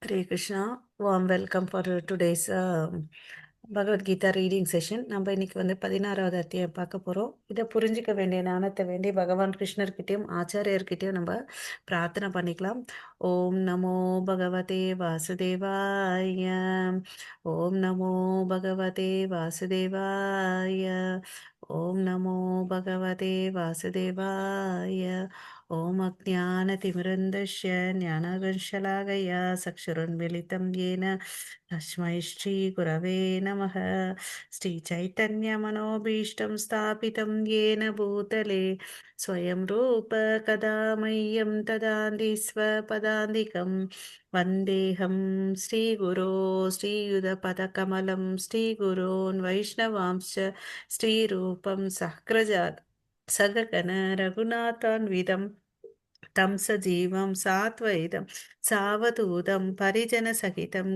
Hare Krishna, warm welcome for today's Bhagavad Gita reading session. நம்ம இன்னைக்கு வந்து 16வது அத்தியாயம் பார்க்க போறோம். இதை புரிஞ்சிக்க வேண்டிய ஞானத்தை வேண்டி பகவான் கிருஷ்ணர்கிட்டயும் ஆச்சாரியர்கிட்டயும் நம்ம பிரார்த்தனை பண்ணிக்கலாம். ஓம் நமோ பகவதே வாசுதேவாய. ஓம் நமோ பகவதே வாசுதேவாய. ஓம் நமோ பகவதே வாசுதேவாய. ஓம் அஜ்ஞானதிமிரந்தஸ்ய ஞானகர்ஷலாகயா சக்ஷுருன்மிலிதம் येन तस्मै श्रीगुरवे नमः। श्रीचैतन्यमनोभीष्टं स्थापितं येन भूतले स्वयं रूप कदा मह्यं ददाति स्वपदान्तिकं वन्देऽहं श्रीगुरो श्रीयुतपदकमलं श्रीगुरोन् वैष्णवांश्च श्रीरूपं सहस्रजात् सगगण रघुनाथान्वितं तं सजीवं सात्वैतं सावधूतं परिजनसहितं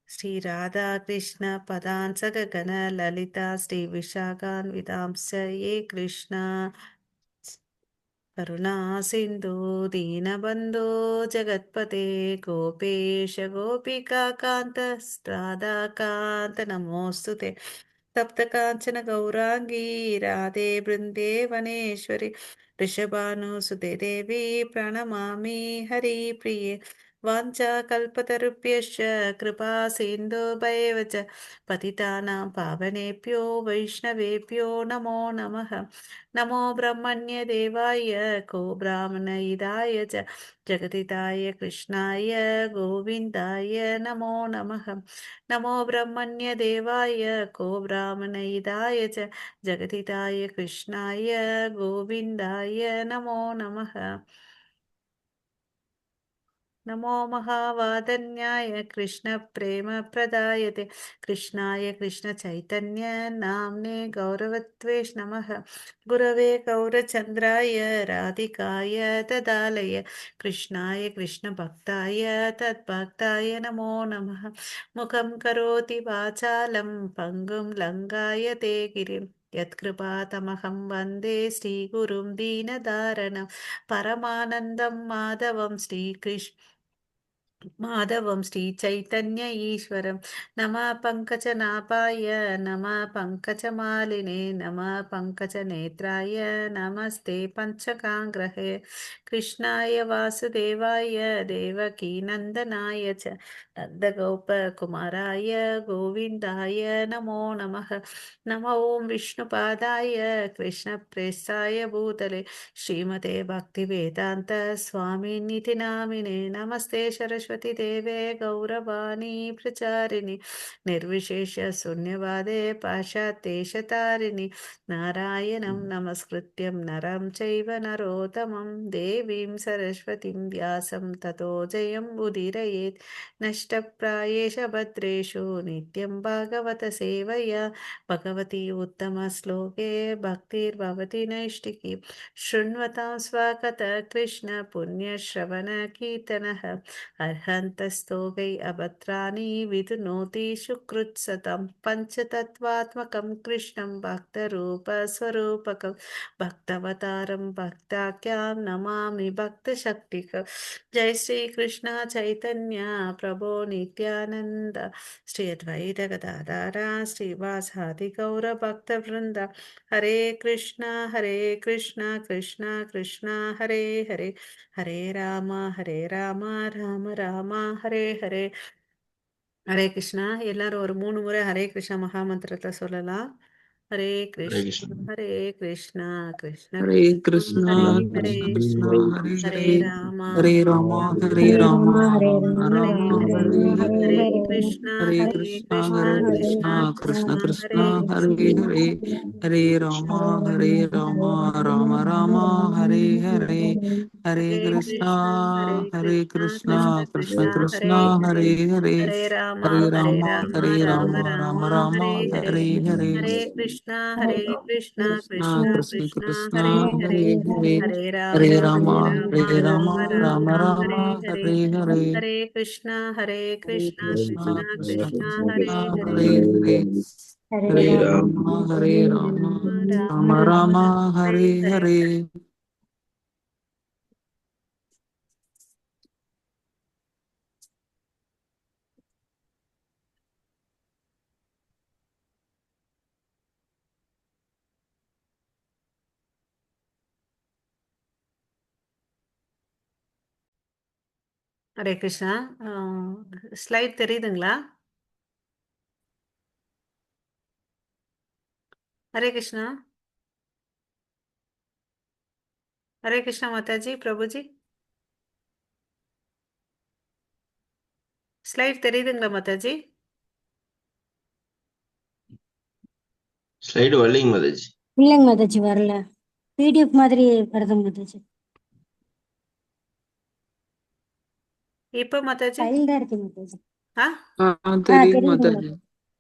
श्रीराधाकृष्ण पदान् सगगण ललिता श्रीविशाखान्वितांश्च ये कृष्ण करुणा सिन्धु दीनबन्धो जगत्पते गोपेश गोपिकान्त राधाकान्त नमोऽस्तु ते तप्तकाञ्चन गौराङ्गी राधे बृन्दे वनेश्वरि वृषभानुसुते देवी प्रणमामि हरिप्रिये वाञ्छाकल्पतरुभ्यश्च कृपा सिन्धुभैव च पतितानां पावनेभ्यो वैष्णवेभ्यो नमो नमः। नमो ब्रह्मण्य देवाय को ब्राह्मणहिताय च जगदिताय कृष्णाय गोविन्दाय नमो नमः। नमो ब्रह्मण्य देवाय को ब्राह्मणहिताय च जगदिताय कृष्णाय गोविन्दाय नमो नमः। नमो महावादन्याय कृष्णप्रेमप्रदायते कृष्णाय कृष्णचैतन्य नाम्ने गौरवत्वेष नमः। गुरवे गौरचन्द्राय राधिकाय तदालय कृष्णाय कृष्णभक्ताय तद्भक्ताय नमो नमः। मुखं करोति वाचालं पङ्गुं लङ्घायते गिरिं यत्कृपातमहं वन्दे श्रीगुरुं दीनदारणं परमानन्दं माधवं माधवं श्रीचैतन्य ईश्वरं नमः पङ्कजनाभाय नमः पङ्कजमालिने नमः पङ्कजनेत्राय नमस्ते पञ्चकाङ्ग्रहे कृष्णाय वासुदेवाय देवकीनन्दनाय च नन्दगोपकुमाराय गोविन्दाय नमो नमः। नमो ॐ विष्णुपादाय कृष्णप्रेष्ठाय भूतले श्रीमते भक्तिवेदान्त स्वामिनिति नामिने नमस्ते सरस्वती देवे गौरवाणी प्रचारिणि निर्विशेष शून्यवादे पाश्चात्येशतारिणि नारायणं नमस्कृत्यं नरं चैव नरोत्तमं देवीं सरस्वतीं व्यासं ततो जयं उदीरयेत् नष्टप्रायेष भद्रेषु नित्यं भागवत सेवया भगवती उत्तमश्लोके भक्तिर्भवति नैष्टिकी शृण्वतां स्वागतः कृष्ण पुण्यश्रवण कीर्तनः अर्हन्तस्तोगै अभद्राणि विधुनोति सुकृत्सतं पञ्चतत्त्वात्मकं कृष्णं भक्तरूपस्वरूपकं भक्तवतारं भक्ताख्यां नमामि भक्तशक्तिकं। जय श्री कृष्ण चैतन्य प्रभो नित्यानंद श्री अद्वैत गदाधर श्रीवासादि गौर भक्तवृंद हरे कृष्णा कृष्णा कृष्णा हरे हरे हरे राम राम राम हरे हरे ஹரே கிருஷ்ணா. எல்லாரும் ஒரு 3 முறை ஹரே கிருஷ்ணா மகா மந்திரத்தை சொல்லலாம். Hare Hare Krishna Krishna. கிருஷ்ணா கிருஷ்ண हरे கிருஷ்ணா कृष्णा ஹரே ஹரே कृष्ण कृष्ण Hare हरे ஹரே हरे ராமா हरे ராம रामा हरे हरे रामा राम हरे राम राम ஹரே रामा राम ஹரே हरे राम हरे हरे ஹரே हरे हरे कृष्णा கிருஷ்ணா कृष्ण கிருஷ்ணா कृष्ण ஹரே हरे हरे हरे रामा राम राम हरे हरे हरे हरे कृष्णा कृष्ण कृष्ण कृष्णा कृष्ण हरे हरे हरे हरे हरे हरे रामा राम राम राम हरे हरे हरे हरे हरे कृष्णा कृष्णा कृष्णा कृष्ण कृष्णा कृष्ण हरे हरे हरे हरे हरे हरे रामा राम राम राम हरे हरे हरे हरे हरे कृष्णा हरे कृष्णा कृष्णा कृष्ण कृष्णा कृष्ण हरे हरे हरे हरे हरे राम राम हरे हरे हरे। ஹரே கிருஷ்ணா. ஸ்லைட் தெரியுதுங்களா? ஹரே கிருஷ்ணா. ஹரே கிருஷ்ணா மாதாஜி, பிரபுஜி. ஸ்லைட் தெரியுதுங்களா மாதாஜி? ஸ்லைடு வரலைங்க மாதாஜி. இல்லைங்க மாதாஜி, வரல. பிடிஎஃப் மாதிரி வருதுங்க மாதாஜி. இப்போ மாதாஜி? ஃபைல் தான் இருக்கு மாதாஜி. ஆ தெரியுது தெரியுதுங்க மாதாஜி. மாதாஜி.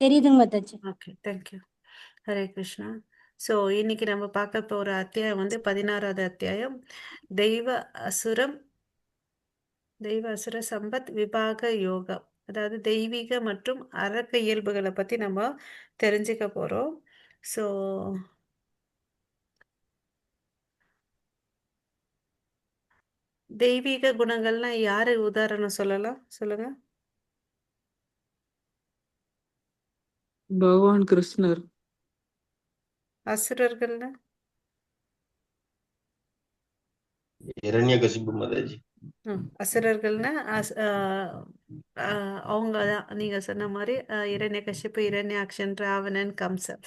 தெரியுதுங்க Mataji. Okay, thank you. Hare Krishna. So இன்னைக்கு நம்ம பார்க்க போகிற அத்தியாயம் வந்து 16வது அத்தியாயம், தெய்வ அசுரம் தெய்வ அசுர சம்பத் விபாக யோகா. அதாவது தெய்வீக மற்றும் அரக்க இயல்புகளை பற்றி நம்ம தெரிஞ்சுக்க போகிறோம். ஸோ தெய்வீக குணங்கள்னா யாரு உதாரணம் சொல்லலாம், சொல்லுங்க. பகவான் கிருஷ்ணர். அசுரர்கள்னா இரண்யகசிபு மாதாஜி. அசுரர்கள்னா அவங்க தான் நீங்க சொன்ன மாதிரி இரண்யகசிப்பு, இரண்யாக்ஷன், ராவணன், கம்சன்.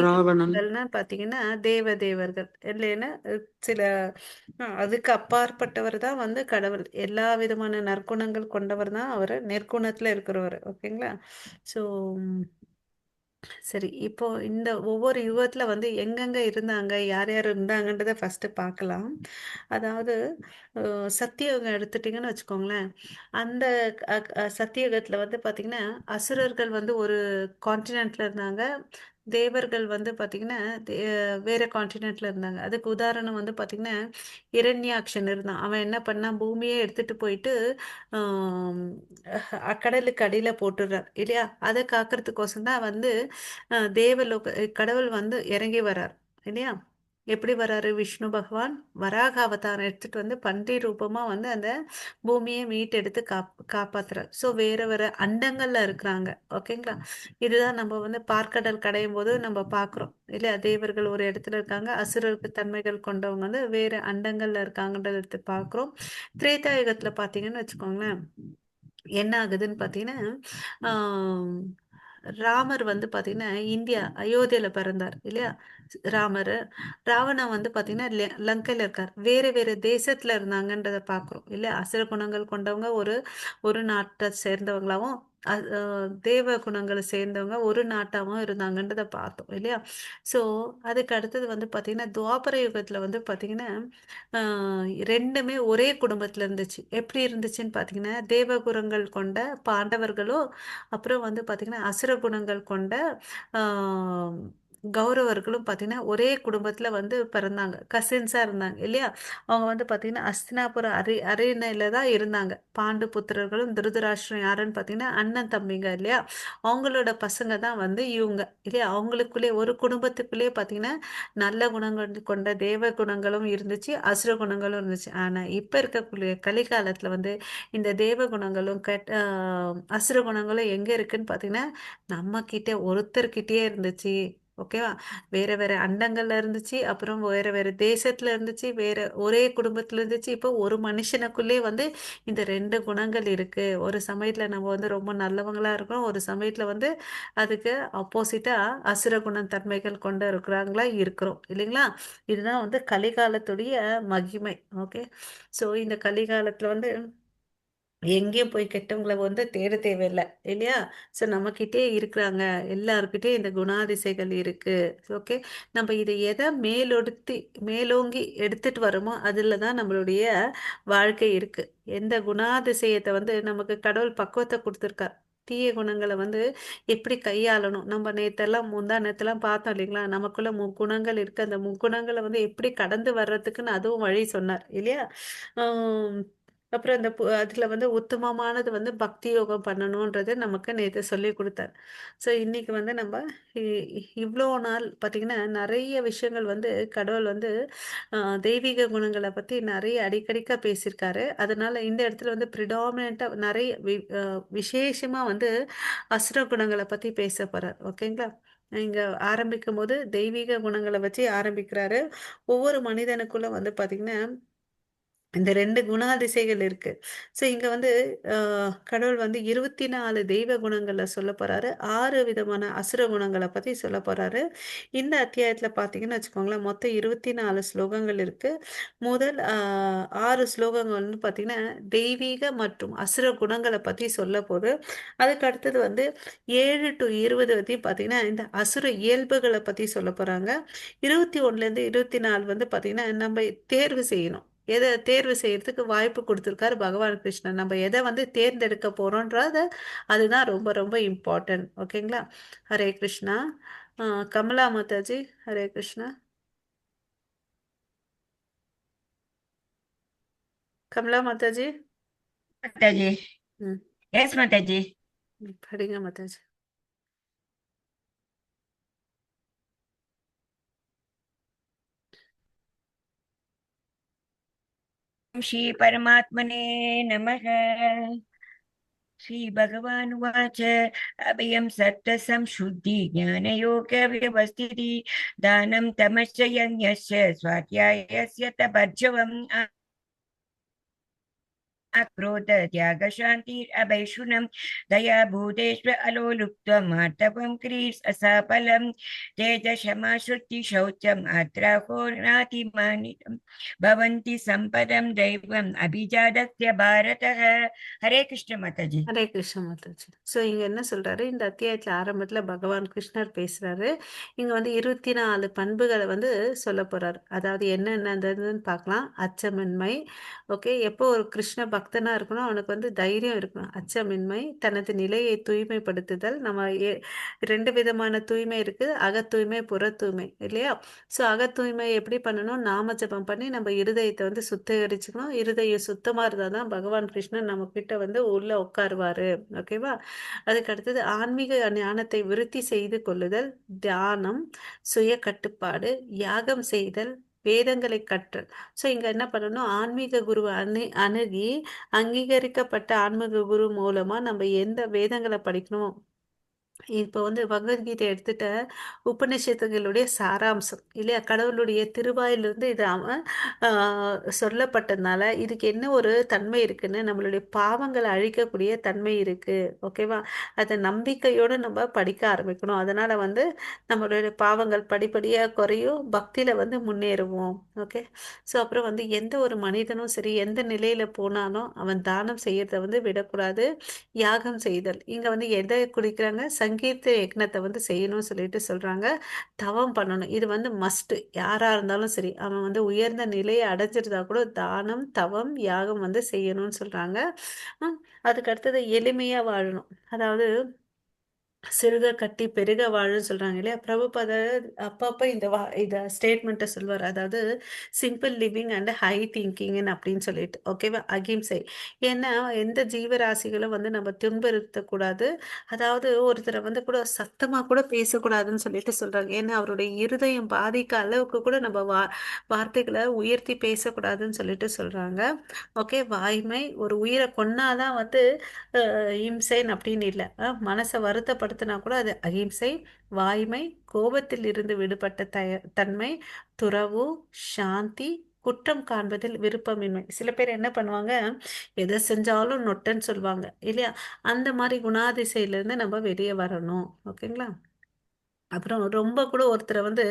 ராவணன். தெய்வீகள்னா பாத்தீங்கன்னா தேவர்கள் இல்லைன்னா சில அதுக்கு அப்பாற்பட்டவர் தான் வந்து கடவுள். எல்லா விதமான நற்குணங்கள் கொண்டவர் தான் அவர், நெற்குணத்துல இருக்கிறவர். ஓகேங்களா? ஸோ சரி, இப்போ இந்த ஒவ்வொரு யுகத்துல வந்து எங்கெங்க இருந்தாங்க, யார் யார் இருந்தாங்கன்றத ஃபர்ஸ்ட் பார்க்கலாம். அதாவது சத்தியயுகம் எடுத்துட்டீங்கன்னு வச்சுக்கோங்களேன். அந்த சத்தியயுகத்துல வந்து பாத்தீங்கன்னா அசுரர்கள் வந்து ஒரு கான்டினென்ட்ல இருந்தாங்க. தேவர்கள் வந்து பாத்தீங்கன்னா வேற கான்டினென்ட்ல இருந்தாங்க. அதுக்கு உதாரணம் வந்து பாத்தீங்கன்னா இரண்யாக்ஷன் இருந்தான். அவன் என்ன பண்ணான், பூமியே எடுத்துட்டு போயிட்டு ஆஹ் கடலுக்கு அடியில போட்டுடுறார் இல்லையா. அதை காக்கிறதுக்கோசம் தான் வந்து தேவலோக கடவுள் வந்து இறங்கி வரார் இல்லையா. எப்படி வராரு, விஷ்ணு பகவான் வராக அவதாரம் எடுத்துட்டு வந்து பன்றி ரூபமா வந்து அந்த பூமியை மீட்டெடுத்து காப்பாத்துறார். ஸோ வேற வேற அண்டங்கள்ல இருக்கிறாங்க. ஓகேங்களா. இதுதான் நம்ம வந்து பார்க்கடல் கடையும் போது நம்ம பார்க்குறோம் இல்லையா. தேவர்கள் ஒரு இடத்துல இருக்காங்க, அசுரருக்கு தன்மைகள் கொண்டவங்க வந்து வேற அண்டங்கள்ல இருக்காங்கன்றத பார்க்குறோம். திரேதாயுகத்துல பார்த்தீங்கன்னு வச்சுக்கோங்களேன், என்ன ஆகுதுன்னு பார்த்தீங்கன்னா ராமர் வந்து பார்த்தீங்கன்னா இந்தியா அயோத்தியில பிறந்தார் இல்லையா. ராமர், ராவணன் வந்து பார்த்தீங்கன்னா லங்கையில் இருக்கார். வேற வேற தேசத்துல இருந்தாங்கன்றதை பார்க்குறோம் இல்லையா. அசுர குணங்கள் கொண்டவங்க ஒரு ஒரு நாட்டை சேர்ந்தவங்களாவும் தேவ குணங்களை சேர்ந்தவங்க ஒரு நாட்டாகவும் இருந்தாங்கன்றதை பார்த்தோம் இல்லையா. ஸோ அதுக்கு அடுத்தது வந்து பார்த்தீங்கன்னா துவாபர யுகத்தில் வந்து பார்த்தீங்கன்னா ரெண்டுமே ஒரே குடும்பத்தில் இருந்துச்சு. எப்படி இருந்துச்சுன்னு பார்த்தீங்கன்னா தேவகுணங்கள் கொண்ட பாண்டவர்களும் அப்புறம் வந்து பார்த்தீங்கன்னா அசுர குணங்கள் கொண்ட கௌரவர்களும் பார்த்தீங்கன்னா ஒரே குடும்பத்தில் வந்து பிறந்தாங்க, கசின்ஸாக இருந்தாங்க இல்லையா. அவங்க வந்து பார்த்தீங்கன்னா அஸ்தினாபுரம் அரியணையில தான் இருந்தாங்க. பாண்டு புத்திரர்களும் திருதராஷ்டிரம் யாருன்னு பார்த்தீங்கன்னா அண்ணன் தம்பிங்க இல்லையா. அவங்களோட பசங்க தான் வந்து இவங்க இல்லையா. அவங்களுக்குள்ளே ஒரு குடும்பத்துக்குள்ளேயே பார்த்தீங்கன்னா நல்ல குணங்கள் கொண்ட தேவ குணங்களும் இருந்துச்சு, அசுர குணங்களும் இருந்துச்சு. ஆனால் இப்போ இருக்கக்கூடிய கலிகாலத்தில் வந்து இந்த தேவ குணங்களும் அசுர குணங்களும் எங்கே இருக்குன்னு பார்த்தீங்கன்னா நம்ம கிட்டே ஒருத்தர்கிட்டயே இருந்துச்சு. ஓகேவா. வேற வேற அண்டங்கள்ல இருந்துச்சு, அப்புறம் வேற வேற தேசத்துல இருந்துச்சு, வேற ஒரே குடும்பத்துல இருந்துச்சு. இப்போ ஒரு மனுஷனுக்குள்ளே வந்து இந்த ரெண்டு குணங்கள் இருக்கு. ஒரு சமயத்துல நம்ம வந்து ரொம்ப நல்லவங்களா இருக்கோம், ஒரு சமயத்துல வந்து அதுக்கு அப்போசிட்டா அசுர குணம் தன்மைகள் கொண்டு இருக்கிறாங்களா இருக்கிறோம் இல்லைங்களா. இதுதான் வந்து கலிகாலத்துடைய மகிமை. ஓகே. ஸோ இந்த கலிகாலத்துல வந்து எங்கேயும் போய் கெட்டவங்களை வந்து தேட தேவையில்லை இல்லையா. ஸோ நம்மக்கிட்டே இருக்கிறாங்க, எல்லாருக்கிட்டே இந்த குணாதிசைகள் இருக்கு. ஓகே. நம்ம இதை எதை மேலோங்கி எடுத்துட்டு வரோமோ அதில் தான் நம்மளுடைய வாழ்க்கை இருக்கு. எந்த குணாதிசயத்தை வந்து நமக்கு கடவுள் பக்குவத்தை கொடுத்துருக்கார், தீய குணங்களை வந்து எப்படி கையாளணும். நம்ம முந்தா நேத்தெல்லாம் பார்த்தோம் இல்லைங்களா. நமக்குள்ள முக்குணங்கள் இருக்கு, அந்த முக்குணங்களை வந்து எப்படி கடந்து வர்றதுக்குன்னு அதுவும் வழி சொன்னார் இல்லையா. அப்புறம் அந்த அதுல வந்து உத்தமமானது வந்து பக்தி யோகம் பண்ணணும்ன்றது நமக்கு நேற்று சொல்லி கொடுத்தார். ஸோ இன்னைக்கு வந்து நம்ம இவ்வளோ நாள் பார்த்தீங்கன்னா நிறைய விஷயங்கள் வந்து கடவுள் வந்து தெய்வீக குணங்களை பற்றி நிறைய அடிக்கடிக்க பேசியிருக்காரு. அதனால இந்த இடத்துல வந்து ப்ரிடாமினண்ட்டாக நிறைய விசேஷமாக வந்து அசுர குணங்களை பற்றி பேச போகிறார். ஓகேங்களா. இங்கே ஆரம்பிக்கும் போது தெய்வீக குணங்களை வச்சு ஆரம்பிக்கிறாரு. ஒவ்வொரு மனிதனுக்குள்ள வந்து பார்த்தீங்கன்னா இந்த 2 குணாதிசைகள் இருக்கு. ஸோ இங்க வந்து கடவுள் வந்து 24 தெய்வ குணங்கள சொல்லப் போறாரு. 6 விதமான அசுர குணங்கள பத்தி சொல்லப் போறாரு. இந்த அத்தியாயத்துல பார்த்தீங்கன்னு வச்சுக்கோங்களேன், மொத்தம் 24 ஸ்லோகங்கள் இருக்கு. முதல் 6 ஸ்லோகங்கள் வந்து பார்த்தீங்கன்னா, தெய்வீக மற்றும் அசுர குணங்கள பத்தி சொல்லப்போது. அதுக்கு அடுத்தது வந்து 7 டூ 20 வரையும் பார்த்தீங்கன்னா, இந்த அசுர இயல்புகள பத்தி சொல்லப் போறாங்க. 21லேருந்து 24 வந்து பார்த்தீங்கன்னா, நம்ம தேர்வு செய்யணும். எத தேர்வு செய்யறதுக்கு வாய்ப்பு குடுத்திருக்காரு பகவான் கிருஷ்ணன். நம்ம எத வந்து தேர்ந்தெடுக்க போறோம்ன்றத அதுதான் ரொம்ப ரொம்ப இம்பார்ட்டன்ட். ஓகேங்களா? ஹரே கிருஷ்ணா. கமலா மாதாஜி, ஹரே கிருஷ்ணா. கமலா மாதாஜி. माताजी। ம், यस माताजी। படிங்க மாதாஜி. श्री परमात्मने नमः। श्री भगवानुवाच अभयं सत्तसं शुद्धि ज्ञानयोग व्यवस्थिति दानं तमश्च यज्ञश्च स्वाध्यायस्य तपर्जवम् अक्रोध त्याग शान्तिरभैषुनं दया भूतेष्व अलोलुप्त्वं मार्दवं क्रीड्स् असाफलं तेज क्षमा श्रुति शौचम् अत्राहो नातिमानितं भवन्ति सम्पदं दैवम् अभिजातस्य भारतः। हरे कृष्ण माताजी। ஹரே கிருஷ்ண மாதாஜி. ஸோ இங்க என்ன சொல்றாரு, இந்த அத்தியாயத்துல ஆரம்பத்துல பகவான் கிருஷ்ணர் பேசுறாரு. இங்க வந்து 24 பண்புகளை வந்து சொல்ல போறாரு. அதாவது என்னென்னதுன்னு பார்க்கலாம். அச்சமின்மை. ஓகே, எப்போ ஒரு கிருஷ்ண பக்தனா இருக்கணும், அவனுக்கு வந்து தைரியம் இருக்கணும். அச்சமின்மை, தனது நிலையை தூய்மைப்படுத்துதல். நம்ம 2 விதமான தூய்மை இருக்கு, அக தூய்மை, புற தூய்மை இல்லையா? ஸோ அக தூய்மை எப்படி பண்ணணும்? நாம ஜெபம் பண்ணி நம்ம இருதயத்தை வந்து சுத்திகரிச்சுக்கணும். இருதயம் சுத்தமா இருந்தால் தான் பகவான் கிருஷ்ணன் நம்ம கிட்ட வந்து உள்ள உட்காருவாரு. ஓகேவா? அதுக்கு அடுத்தது ஆன்மீக ஞானத்தை விருத்தி செய்து கொள்ளுதல், தியானம், சுய கட்டுப்பாடு, யாகம் செய்தல், வேதங்களை கற்றல். ஸோ இங்க என்ன பண்ணணும்? ஆன்மீக குருவை அணுகி அங்கீகரிக்கப்பட்ட ஆன்மீக குரு மூலமா நம்ம எந்த வேதங்களை படிக்கணும். இப்போ வந்து பகவத்கீதை எடுத்துட்ட உபநிஷத்துகளுடைய சாராம்சம் இல்லையா? கடவுளுடைய திருவாயிலிருந்து இது அவன் சொல்லப்பட்டதுனால இதுக்கு என்ன ஒரு தன்மை இருக்குன்னு, நம்மளுடைய பாவங்களை அழிக்கக்கூடிய தன்மை இருக்கு. ஓகேவா? அதை நம்பிக்கையோடு நம்ம படிக்க ஆரம்பிக்கணும். அதனால வந்து நம்மளுடைய பாவங்கள் படிப்படியாக குறையும், பக்தியில வந்து முன்னேறுவோம். ஓகே. ஸோ அப்புறம் வந்து எந்த ஒரு மனிதனும் சரி, எந்த நிலையில போனாலும் அவன் தானம் செய்யறத வந்து விடக்கூடாது. யாகம் செய்தல், இங்க வந்து எதை குடிக்கிறாங்க? சங்கீர்த்த யக்னத்தை வந்து செய்யணும்னு சொல்லிட்டு சொல்றாங்க. தவம் பண்ணணும், இது வந்து மஸ்ட். யாரா இருந்தாலும் சரி, அவன் வந்து உயர்ந்த நிலையை அடைஞ்சிருந்தா கூட தானம், தவம், யாகம் வந்து செய்யணும்னு சொல்றாங்க. ஹம், அதுக்கு அடுத்தது எளிமையா வாழணும். அதாவது சிறுக கட்டி பெருக வாழுன்னு சொல்றாங்க இல்லையா? பிரபுபாதர் அப்பப்ப இத ஸ்டேட்மெண்ட்டை சொல்வார். அதாவது சிம்பிள் லிவிங் அண்ட் ஹை திங்கிங்னு அப்படின்னு சொல்லிட்டு. ஓகேவா? அகிம்சை. ஏன்னா எந்த ஜீவராசிகளும் வந்து நம்ம துன்புறுத்தக்கூடாது. அதாவது ஒருத்தரை வந்து கூட சத்தமா கூட பேசக்கூடாதுன்னு சொல்லிட்டு சொல்றாங்க. ஏன்னா அவருடைய இருதயம் பாதிக்க அளவுக்கு கூட நம்ம வார்த்தைகளை உயர்த்தி பேசக்கூடாதுன்னு சொல்லிட்டு சொல்றாங்க. ஓகே. வாய்மை, ஒரு உயிரை கொன்னாதான் வந்து இம்சைன்னு அப்படின்னு இல்லை. மனசை வருத்தப்படுத்தினா கூட அது அகிம்சை. வாய்மை, கோபத்தில் இருந்து விடுபட்ட தன்மை, துறவு, சாந்தி, குற்றம் காண்பதில் விருப்பமின்மை. சில பேர் என்ன பண்ணுவாங்க, எதை செஞ்சாலும் நொட்டன்னு சொல்லுவாங்க இல்லையா? அந்த மாதிரி குணாதிசையிலேருந்து நம்ம வெளியே வரணும். ஓகேங்களா? அப்புறம் ரொம்ப கூட ஒருத்தரை வந்து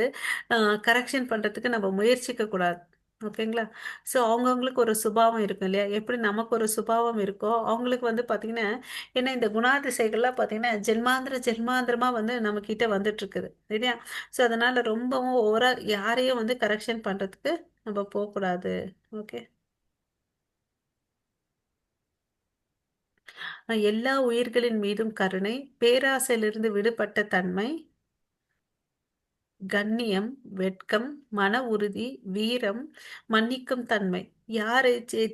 கரெக்ஷன் பண்ணுறதுக்கு நம்ம முயற்சிக்க கூடாது. ஓகேங்களா? ஸோ அவங்கவுங்களுக்கு ஒரு சுபாவம் இருக்கும் இல்லையா? எப்படி நமக்கு ஒரு சுபாவம் இருக்கோ அவங்களுக்கு வந்து பார்த்தீங்கன்னா, ஏன்னா இந்த குணாதிசைகள்லாம் பார்த்தீங்கன்னா ஜென்மாந்திரமாக வந்து நம்மக்கிட்ட வந்துட்டு இருக்குது இல்லையா? ஸோ அதனால ரொம்பவும் ஓவராக யாரையும் வந்து கரெக்ஷன் பண்ணுறதுக்கு நம்ம போகக்கூடாது. ஓகே. எல்லா உயிர்களின் மீதும் கருணை, பேராசையிலிருந்து விடுபட்ட தன்மை, கண்ணியம், வெட்கம், மன உறுதி, வீரம், மன்னிக்கும் தன்மை. யாரு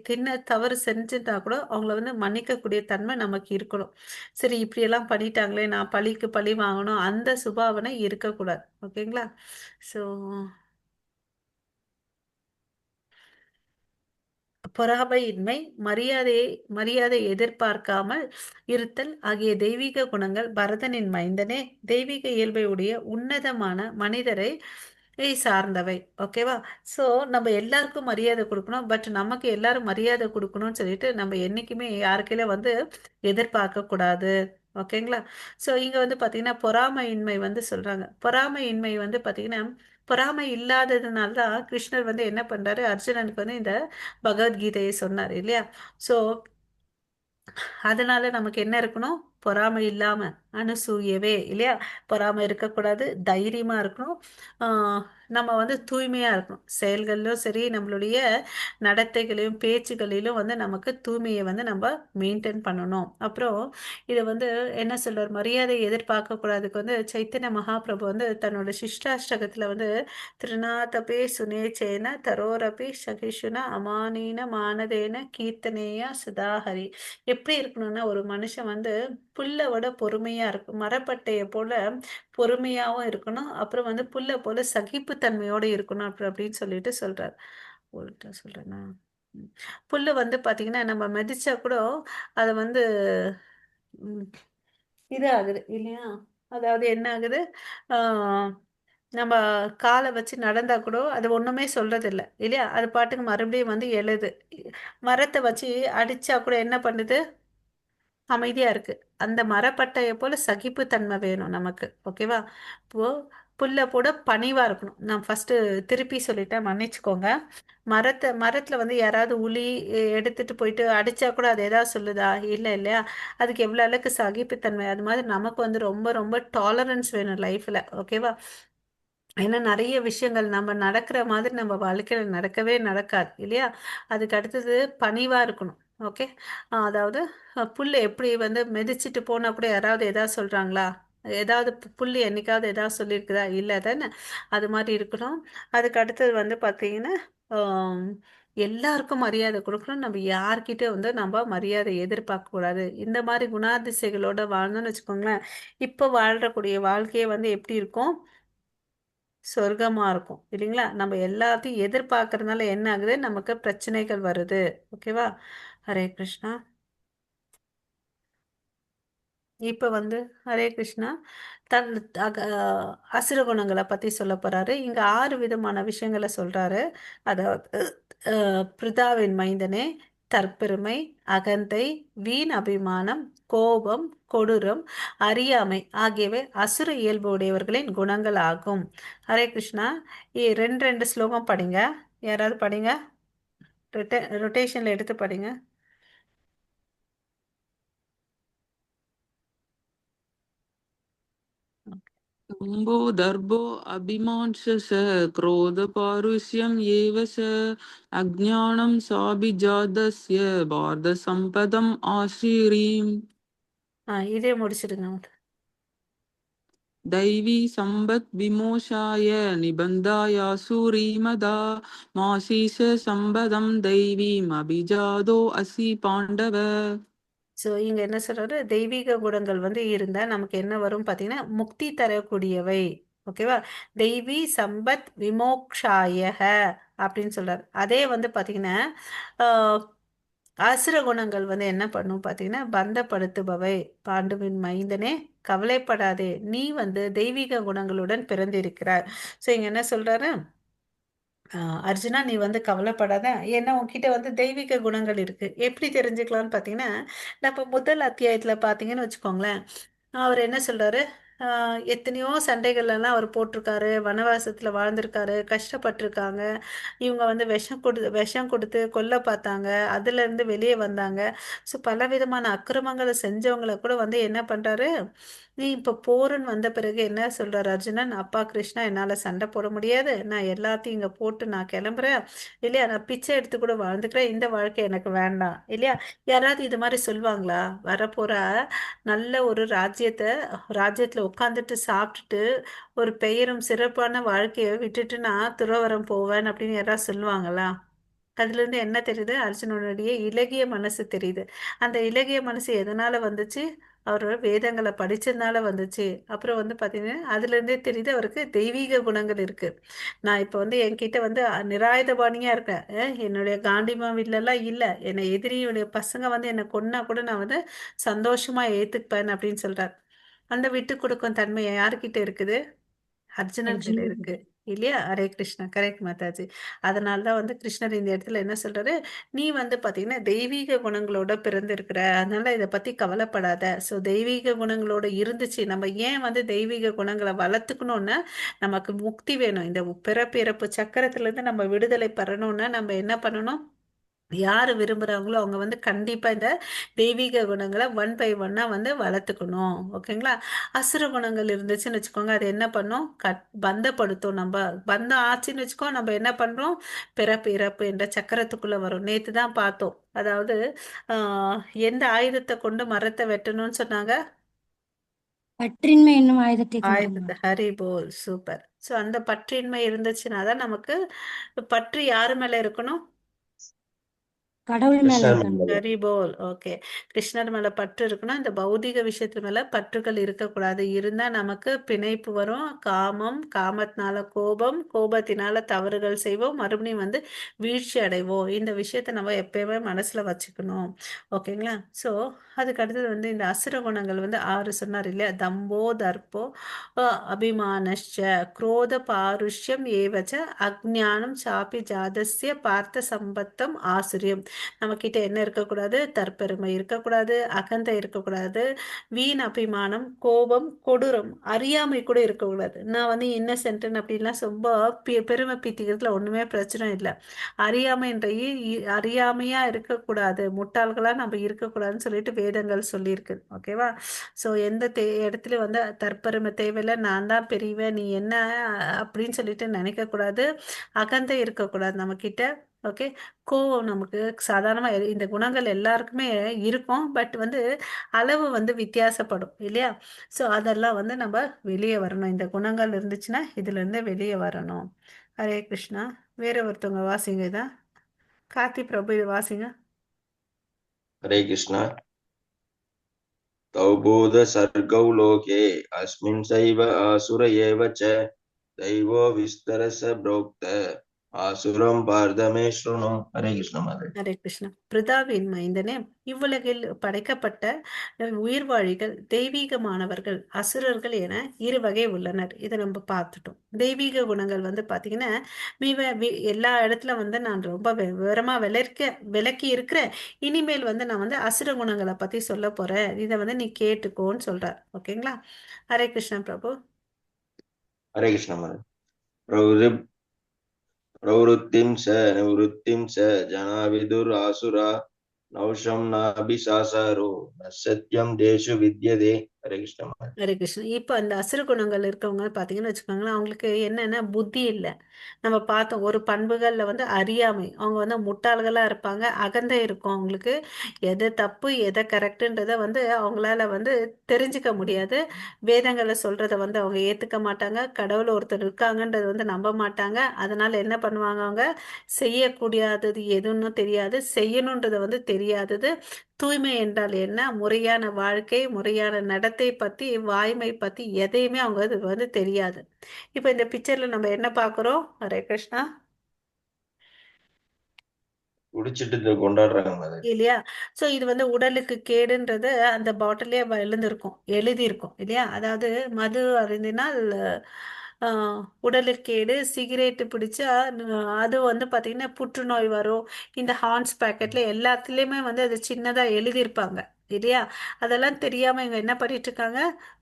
சின்ன தவறு செஞ்சுட்டா கூட அவங்கள வந்து மன்னிக்கக்கூடிய தன்மை நமக்கு இருக்கணும். சரி, இப்படியெல்லாம் பண்ணிட்டாங்களே, நான் பழிக்கு பழி வாங்கணும், அந்த சுபாவனை இருக்கக்கூடாது. ஓகேங்களா? ஸோ பொறாமையின்மை, மரியாதை எதிர்பார்க்காமல் இருத்தல் ஆகிய தெய்வீக குணங்கள் பரதனின் மைந்தனே. தெய்வீக இயல்பை உடைய உன்னதமான மனிதரை சார்ந்தவை. ஓகேவா? ஸோ நம்ம எல்லாருக்கும் மரியாதை கொடுக்கணும். பட் நமக்கு எல்லாரும் மரியாதை கொடுக்கணும்னு சொல்லிட்டு நம்ம என்னைக்குமே யாருக்கையில வந்து எதிர்பார்க்க கூடாது. ஓகேங்களா? ஸோ இங்க வந்து பாத்தீங்கன்னா பொறாமையின்மை வந்து சொல்றாங்க. பொறாமையின்மை வந்து பாத்தீங்கன்னா பொறாமை இல்லாததுனால தான் கிருஷ்ணர் வந்து என்ன பண்றாரு, அர்ஜுனனுக்கு வந்து இந்த பகவத்கீதையை சொன்னார் இல்லையா? ஸோ அதனால நமக்கு என்ன இருக்கணும், பொறாமை இல்லாம அனுசூயவே இல்லையா, பொறாமை இருக்கக்கூடாது, தைரியமா இருக்கணும். நம்ம வந்து தூய்மையா இருக்கணும், செயல்களிலும் சரி நம்மளுடைய நடத்தைகளையும் பேச்சுகளிலும் வந்து நமக்கு தூய்மையை வந்து நம்ம மெயின்டைன் பண்ணணும். அப்புறம் இதை வந்து என்ன சொல்றார், மரியாதை எதிர்பார்க்க கூடாதுக்கு வந்து சைத்தன்ய மகாபிரபு வந்து தன்னோட சிஷ்டாஷ்டகத்துல வந்து திருநாதபே சுனேச்சேன தரோரபி சகிஷுன அமானீன மானதேன கீர்த்தனேயா சுதாஹரி. எப்படி இருக்கணும்னா ஒரு மனுஷன் வந்து புல்லை விட பொறுமையா இருக்கும், மரப்பட்டையை போல பொறுமையாவும் இருக்கணும், அப்புறம் வந்து புல்லை போல சகிப்புத்தன்மையோட இருக்கணும் அப்படின்னு சொல்லிட்டு சொல்றாரு. உள்டா சொல்றேன்னா, புல்லு வந்து பாத்தீங்கன்னா நம்ம மிதிச்சா கூட அதை வந்து ம், இது ஆகுது இல்லையா, அதாவது என்ன ஆகுது, ஆஹ் நம்ம காலை வச்சு நடந்தா கூட அது ஒண்ணுமே சொல்றது இல்ல இல்லையா, அது பாட்டுக்கு மறுபடியும் வந்து எழுது. மரத்தை வச்சு அடிச்சா கூட என்ன பண்ணுது, அமைதியா இருக்கு. அந்த மரப்பட்டையை போல சகிப்புத்தன்மை வேணும் நமக்கு. ஓகேவா? இப்போ புல்ல போட பணிவா இருக்கணும். நான் ஃபர்ஸ்ட் திருப்பி சொல்லிட்டேன், மன்னிச்சுக்கோங்க. மரத்துல வந்து யாராவது உளி எடுத்துட்டு போயிட்டு அடிச்சா கூட அது ஏதாவது சொல்லுதா, இல்ல இல்லையா? அதுக்கு எவ்வளவு அளவுக்கு சகிப்புத்தன்மை, அது மாதிரி நமக்கு வந்து ரொம்ப ரொம்ப டாலரன்ஸ் வேணும் லைஃப்ல. ஓகேவா? ஏன்னா நிறைய விஷயங்கள் நம்ம நடக்கிற மாதிரி நம்ம வாழ்க்கையில நடக்கவே நடக்காது இல்லையா? அதுக்கு அடுத்தது பணிவா இருக்கணும். ஓகே. அதாவது புல்லு எப்படி வந்து மிதிச்சிட்டு போனா கூட யாராவது ஏதாவது சொல்றாங்களா, ஏதாவது புல்லு என்னைக்காவது ஏதாவது சொல்லியிருக்குதா, இல்லை தானே? அது மாதிரி இருக்கணும். அதுக்கு அடுத்தது வந்து பார்த்தீங்கன்னா ஆம், எல்லாருக்கும் மரியாதை கொடுக்கணும். நம்ம யார்கிட்ட வந்து நம்ம மரியாதை எதிர்பார்க்க கூடாது. இந்த மாதிரி குணாதிசைகளோட வாழ்ந்தோம்னு வச்சுக்கோங்களேன், இப்போ வாழ்றக்கூடிய வாழ்க்கையே வந்து எப்படி இருக்கும், சொர்க்கமா இருக்கும் இல்லைங்களா? நம்ம எல்லாத்தையும் எதிர்பார்க்கறதுனால என்ன ஆகுது, நமக்கு பிரச்சனைகள் வருது. ஓகேவா? ஹரே கிருஷ்ணா. இப்ப வந்து ஹரே கிருஷ்ணா தன் அசுர குணங்களை பத்தி சொல்ல போறாரு. இங்க 6 விதமான விஷயங்களை சொல்றாரு. அதாவது பிருதாவின் மைந்தனே, தற்பெருமை, அகந்தை, வீண் அபிமானம், கோபம், கொடூரம், அறியாமை ஆகியவை அசுர இயல்பு உடையவர்களின் குணங்கள் ஆகும். ஹரே கிருஷ்ணா. ரெண்டு ரெண்டு ஸ்லோகம் படிங்க. யாராவது படிங்க, ரொட்டேஷன்ல எடுத்து படிங்க. दम्भो दर्भो अभिमांशस क्रोधपारुष्यम् एव च अज्ञानं साभिजातस्य बाधसम्पदम् आश्रिरीम् இதே முடிச்சிடுங்க. दैवी सम्पत् विमोशाय निबन्धायासुरीमदा माशीष सम्पदं दैवीम् अभिजातो असि पाण्डव. ஸோ இங்க என்ன சொல்றாரு, தெய்வீக குணங்கள் வந்து இருந்தா நமக்கு என்ன வரும் பார்த்தீங்கன்னா முக்தி தரக்கூடியவை. ஓகேவா? தெய்வீ சம்பத் விமோக்ஷாயக அப்படின்னு சொல்றாரு. அதே வந்து பார்த்தீங்கன்னா ஆஹ், அசுர குணங்கள் வந்து என்ன பண்ணும் பார்த்தீங்கன்னா பந்தப்படுத்துபவை. பாண்டுவின் மைந்தனே, கவலைப்படாதே, நீ வந்து தெய்வீக குணங்களுடன் பிறந்திருக்கிறாய். ஸோ இங்க என்ன சொல்றாரு, அர்ஜுனா நீ வந்து கவலைப்படாத, ஏன்னா உன்கிட்ட வந்து தெய்வீக குணங்கள் இருக்கு. எப்படி தெரிஞ்சுக்கலாம்னு பார்த்தீங்கன்னா, நம்ம முதல் அத்தியாயத்துல பார்த்தீங்கன்னு வச்சுக்கோங்களேன், அவர் என்ன சொல்றாரு, எத்தனையோ சண்டைகள் எல்லாம் அவர் போட்டிருக்காரு, வனவாசத்துல வாழ்ந்திருக்காரு, கஷ்டப்பட்டிருக்காங்க, இவங்க வந்து விஷம் கொடுத்து கொல்ல பார்த்தாங்க, அதுல இருந்து வெளியே வந்தாங்க. ஸோ பல விதமான அக்கிரமங்களை செஞ்சவங்களை கூட வந்து என்ன பண்றாரு, நீ இப்ப போருன்னு வந்த பிறகு என்ன சொல்றாரு அர்ஜுனன், அப்பா கிருஷ்ணா என்னால சண்டை போட முடியாது, நான் எல்லாத்தையும் இங்க போட்டு நான் கிளம்புறேன் இல்லையா, நான் பிச்சை எடுத்து கூட வாழ்ந்துக்கிறேன், இந்த வாழ்க்கை எனக்கு வேண்டாம் இல்லையா? யாராவது இது மாதிரி சொல்லுவாங்களா? வரப்போற நல்ல ஒரு ராஜ்யத்துல உட்காந்துட்டு சாப்பிட்டுட்டு ஒரு பெயரும் சிறப்பான வாழ்க்கையை விட்டுட்டு நான் துறவறம் போவேன் அப்படின்னு யாராவது சொல்லுவாங்களா? அதுல இருந்து என்ன தெரியுது, அர்ஜுனனுடைய இலகிய மனசு தெரியுது. அந்த இலகிய மனசு எதனால வந்துச்சு, அவரோட வேதங்களை படிச்சதுனால வந்துச்சு. அப்புறம் வந்து பாத்தீங்கன்னா அதுல இருந்தே தெரியுது அவருக்கு தெய்வீக குணங்கள் இருக்கு. நான் இப்ப வந்து என்கிட்ட வந்து நிராயுதபாணியா இருக்கேன். என்னுடைய காண்டிமா எல்லாம் இல்ல, என்னை எதிரியுடைய பசங்க வந்து என்னை கொன்னா கூட நான் வந்து சந்தோஷமா ஏத்துப்பேன் அப்படின்னு சொல்றார். அந்த விட்டு கொடுக்கும் தன்மை யாருக்கிட்ட இருக்குது, அர்ஜுனன் கிட்ட அர்ஜுன். இருக்கு. இல்லையா? ஹரே கிருஷ்ணா. கரெக்ட் மாதாஜி. அதனால தான் வந்து கிருஷ்ணர் இந்த இடத்துல என்ன சொல்றாரு, நீ வந்து பார்த்தீங்கன்னா, தெய்வீக குணங்களோட பிறந்திருக்கிற. அதனால இத பத்தி கவலைப்படாத. ஸோ தெய்வீக குணங்களோட இருந்துச்சு. நம்ம ஏன் வந்து தெய்வீக குணங்கள வளர்த்துக்கணும்னா, நமக்கு முக்தி வேணும். இந்த பிறப்பு, இறப்பு சக்கரத்திலிருந்து நம்ம விடுதலை பெறணும்னா, நம்ம என்ன பண்ணணும்? யாரு விரும்புறாங்களோ அவங்க வந்து கண்டிப்பா இந்த தெய்வீக குணங்களை ஒன் பை ஒன்னா வந்து வளர்த்துக்கணும். ஓகேங்களா? அசுர குணங்கள் இருந்துச்சுன்னு வச்சுக்கோங்க, அது என்ன பண்ணும்? பந்தப்படுத்தும். நம்ம பந்தம் ஆச்சுன்னு வச்சுக்கோ, நம்ம என்ன பண்றோம்? பிறப்பு இறப்பு என்ற சக்கரத்துக்குள்ள வரும். நேத்து தான் பார்த்தோம். அதாவது எந்த ஆயுதத்தை கொண்டு மரத்தை வெட்டணும்னு சொன்னாங்க? பற்றின்மை என்னும் ஆயுதத்தை கொண்டுமா? ஆயுதத்தை. ஹரி போல். சூப்பர். ஸோ அந்த பற்றின்மை இருந்துச்சுன்னா தான் நமக்கு பற்று யாரு மேல இருக்கணும்? கடவுள் மேல கிருஷ்ணர் இருக்கணும். மேல. ஹரி போல். ஓகே. கிருஷ்ணர் மேல பற்று இருக்குன்னா இந்த பௌதிக விஷயத்து மேல பற்றுகள் இருக்கக்கூடாது. இருந்தா நமக்கு பிணைப்பு வரும். காமம், காமத்தினால கோபம், கோபத்தினால தவறுகள் செய்வோம், மறுபடியும் வந்து வீழ்ச்சி அடைவோம். இந்த விஷயத்த நம்ம எப்பயுமே மனசுல வச்சுக்கணும். ஓகேங்களா? ஸோ அதுக்கு அடுத்தது வந்து இந்த அசுர குணங்கள் வந்து 6 சொன்னார் இல்லையா? தம்போ தர்ப்போ அபிமானಶ್ಚ குரோத பாருஷ்யம் ஏவச்ச அஜ்ஞானம் சாபி ஜாதஸ்ய பார்த்த சம்பத்தம் ஆசுரியம். நம்ம கிட்ட என்ன இருக்கக்கூடாது? தற்பெருமை இருக்கக்கூடாது, அகந்தை இருக்கக்கூடாது, வீண் அபிமானம், கோபம், கொடூரம், அறியாமை கூட இருக்கக்கூடாது. நான் வந்து இன்னசென்ட் அப்படின்லாம் ரொம்ப பெருமை பீத்திக்கிறதுல ஒண்ணுமே பிரச்சனை இல்லை. அறியாமைன்ற அறியாமையா இருக்கக்கூடாது, முட்டாள்களா நம்ம இருக்கக்கூடாதுன்னு சொல்லிட்டு வேதங்கள் சொல்லியிருக்கு. ஓகேவா? ஸோ எந்த இடத்துல வந்து தற்பெருமை தேவையில்லை, நான் தான் பெரியவன், நீ என்ன அப்படின்னு சொல்லிட்டு நினைக்க கூடாது. அகந்தை இருக்கக்கூடாது நம்ம கிட்ட. ஓகே. கோவம் நமக்கு சாதாரணமா இந்த குணங்கள் எல்லாருக்குமே இருக்கும். பட் வந்து அளவு வந்து வித்தியாசப்படும் இல்லையா? ஸோ அதெல்லாம் வந்து நம்ம வெளியே வரணும். இந்த குணங்கள் இருந்துச்சுன்னா இதுல இருந்து வெளியே வரணும். ஹரே கிருஷ்ணா. வேற ஒருத்தவங்க வாசிங்க இதான். கார்த்தி பிரபு இது வாசிங்க. हरे कृष्ण। तौ बोध सर्गौ लोके अस्मिन् सैव आसुर एव च दैवो विस्तरस प्रोक्त आसुरं पार्थ मे शृणु। हरे कृष्ण माता। ஹரே கிருஷ்ணா. பிருதாவின் மைந்தனே, இவ்வுலகில் படைக்கப்பட்ட உயிர்வாழிகள் தெய்வீகமானவர்கள், அசுரர்கள் என இரு வகை உள்ளனர். இதை நம்ம பார்த்துட்டோம். தெய்வீக குணங்கள் வந்து பாத்தீங்கன்னா எல்லா இடத்துல வந்து நான் ரொம்ப விவரமா விளக்கி இருக்கிறேன். இனிமேல் வந்து நான் வந்து அசுர குணங்களை பத்தி சொல்ல போறேன். இதை வந்து நீ கேட்டுக்கோன்னு சொல்றார். ஓகேங்களா? ஹரே கிருஷ்ணா பிரபு. हरे कृष्ण माता। प्रवृत्तिं च निवृत्तिं च जना विदुरासुरा नौशं नाभिशासारो न सत्यं तेषु विद्यते। हरे कृष्ण माता। ஹரே கிருஷ்ணா. இப்போ அந்த அசுர குணங்கள் இருக்கவங்க பார்த்தீங்கன்னு வச்சுக்கோங்களேன், அவங்களுக்கு என்னன்னா புத்தி இல்லை. நம்ம பார்த்தோம் ஒரு பண்புகளில் வந்து அறியாமை, அவங்க வந்து முட்டாள்களாக இருப்பாங்க. அகந்தை இருக்கும் அவங்களுக்கு. எது தப்பு எதை கரெக்டுன்றதை வந்து அவங்களால வந்து தெரிஞ்சுக்க முடியாது. வேதங்களை சொல்றதை வந்து அவங்க ஏற்றுக்க மாட்டாங்க. கடவுள் ஒருத்தர் இருக்காங்கன்றது வந்து நம்ப மாட்டாங்க. அதனால என்ன பண்ணுவாங்க? அவங்க செய்யக்கூடியாதது எதுன்னு தெரியாது, செய்யணுன்றதை வந்து தெரியாதது. தூய்மை என்றால் என்ன, முறையான வாழ்க்கை, முறையான நடத்தை பத்தி, வாய்மை பத்தி எதையுமே அவங்க அது வந்து தெரியாது. இப்போ இந்த பிக்சர்ல நம்ம என்ன பார்க்குறோம்? ஹரே கிருஷ்ணா. குடிச்சிட்டு கொண்டாடுறாங்க மாதா। இல்லையா? ஸோ இது வந்து உடலுக்கு கேடுன்றது அந்த பாட்டிலே எழுதியிருக்கும் இல்லையா? அதாவது மது அருந்தினால் உடலுக்கு கேடு, சிகரெட்டு பிடிச்சா அது வந்து பார்த்தீங்கன்னா புற்றுநோய் வரும். இந்த ஹார்ன்ஸ் பேக்கெட்ல எல்லாத்துலேயுமே வந்து அது சின்னதாக எழுதியிருப்பாங்க இல்லையா? அதெல்லாம் தெரியாமல் இவங்க என்ன பண்ணிட்டு இருக்காங்க?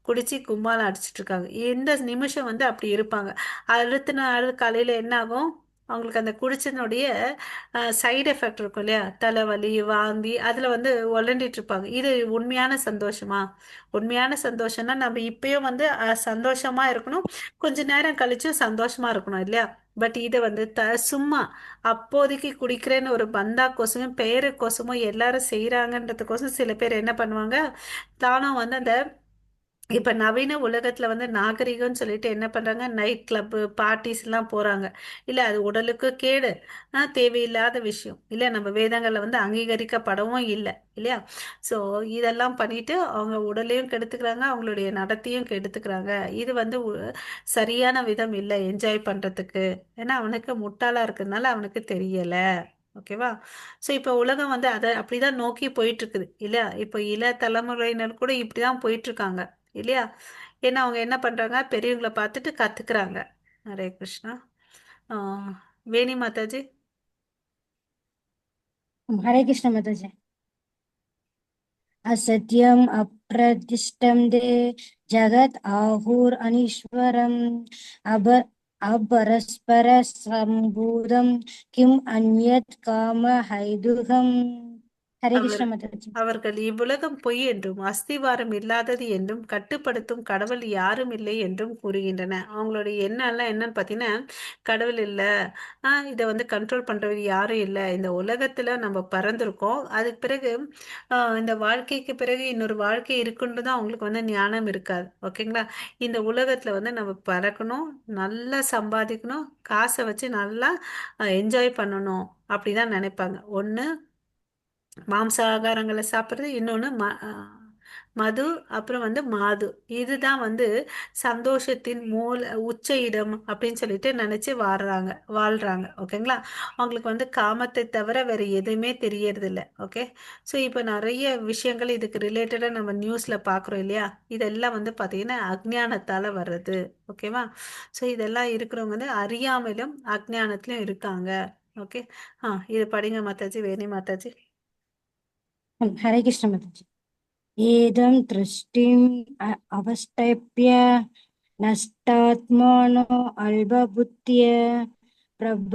குடிச்சு கும்மாலம் அடிச்சிட்டு இருக்காங்க. இந்த நிமிஷம் வந்து அப்படி இருப்பாங்க. அடுத்த நாள் காலையில் என்ன ஆகும்? அவங்களுக்கு அந்த குடிச்சனுடைய சைடு எஃபெக்ட் இருக்கும் இல்லையா? தலைவலி, வாந்தி, அதில் வந்து உழண்டிட்டு இருப்பாங்க. இது உண்மையான சந்தோஷமா? உண்மையான சந்தோஷம்னா நம்ம இப்பயும் வந்து சந்தோஷமா இருக்கணும், கொஞ்ச நேரம் கழிச்சு சந்தோஷமா இருக்கணும் இல்லையா? பட் இதை வந்து சும்மா அப்போதைக்கு குடிக்கிறேன்னு ஒரு பந்தா கோசமும் பெயருக்கோசமும் எல்லாரும் செய்கிறாங்கன்றதுக்கோசம் சில பேர் என்ன பண்ணுவாங்க? தானும் வந்து அந்த இப்ப நவீன உலகத்துல வந்து நாகரிகம்னு சொல்லிட்டு என்ன பண்றாங்க? நைட் கிளப் பார்ட்டிஸ் எல்லாம் போறாங்க. இல்ல அது உடலுக்கு கேடு, தேவையில்லாத விஷயம் இல்ல, நம்ம வேதங்கள்ல வந்து அங்கீகரிக்கப்படவும் இல்லை இல்லையா? சோ இதெல்லாம் பண்ணிட்டு அவங்க உடலையும் கெடுத்துக்கிறாங்க, அவங்களுடைய நடத்தையும் கெடுத்துக்கிறாங்க. இது வந்து சரியான விதம் இல்லை என்ஜாய் பண்றதுக்கு. ஏன்னா அவனுக்கு முட்டாளா இருக்கிறதுனால அவனுக்கு தெரியல. ஓகேவா? ஸோ இப்போ உலகம் வந்து அதை அப்படிதான் நோக்கி போயிட்டு இருக்குது இல்லையா? இப்போ இள தலைமுறையினர் கூட இப்படிதான் போயிட்டு இருக்காங்க இல்லையா? ஏன்னா அவங்க என்ன பண்றாங்க? பெரியவங்களை பார்த்துட்டு கத்துக்கிறாங்க. ஹரே கிருஷ்ணா. வேணி மாதாஜி. हरे कृष्ण माता जी। असत्यम् अप्रतिष्ठं दे जगत् आहुर अनीश्वरम् अब अपरस्पर सम्भूतम् किम अन्यत् काम हैदुहम्। हरे அவர் कृष्ण माता जी। அவர்கள் இவ்வுலகம் பொய் என்றும் அஸ்திவாரம் இல்லாதது என்றும் கட்டுப்படுத்தும் கடவுள் யாரும் இல்லை என்றும் கூறுகின்றன. அவங்களுடைய எண்ணம் எல்லாம் என்னன்னு பார்த்தீங்கன்னா, கடவுள் இல்லை, இதை வந்து கண்ட்ரோல் பண்றவர் யாரும் இல்லை, இந்த உலகத்துல நம்ம பறந்திருக்கோம், அதுக்கு பிறகு இந்த வாழ்க்கைக்கு பிறகு இன்னொரு வாழ்க்கை இருக்குன்றது தான் அவங்களுக்கு வந்து ஞானம் இருக்காது. ஓகேங்களா? இந்த உலகத்துல வந்து நம்ம பறக்கணும், நல்லா சம்பாதிக்கணும், காசை வச்சு நல்லா என்ஜாய் பண்ணணும் அப்படிதான் நினைப்பாங்க. ஒண்ணு மாംസ ஆகாரங்களை சாப்பிட்றது, இன்னொன்று மது, அப்புறம் வந்து மாது. இதுதான் வந்து சந்தோஷத்தின் உச்ச இடம் அப்படின்னு சொல்லிட்டு நினைச்சு வாழ்றாங்க. ஓகேங்களா? அவங்களுக்கு வந்து காமத்தை தவிர வேற எதுவுமே தெரியறது இல்லை. ஓகே. ஸோ இப்போ நிறைய விஷயங்கள் இதுக்கு ரிலேட்டடா நம்ம நியூஸ்ல பார்க்குறோம் இல்லையா? இதெல்லாம் வந்து பார்த்தீங்கன்னா அஜ்ஞானத்தால வர்றது. ஓகேவா? ஸோ இதெல்லாம் இருக்கிறவங்க வந்து அறியாமலும் அஜ்ஞானத்திலும் இருக்காங்க. ஓகே. இது படிங்க மாதாஜி, வேணி மாதாஜி. हरे कृष्ण माता जी। एदं दृष्टिम् अवष्टभ्य नष्टात्मानो अल्पबुद्ध्य प्रभ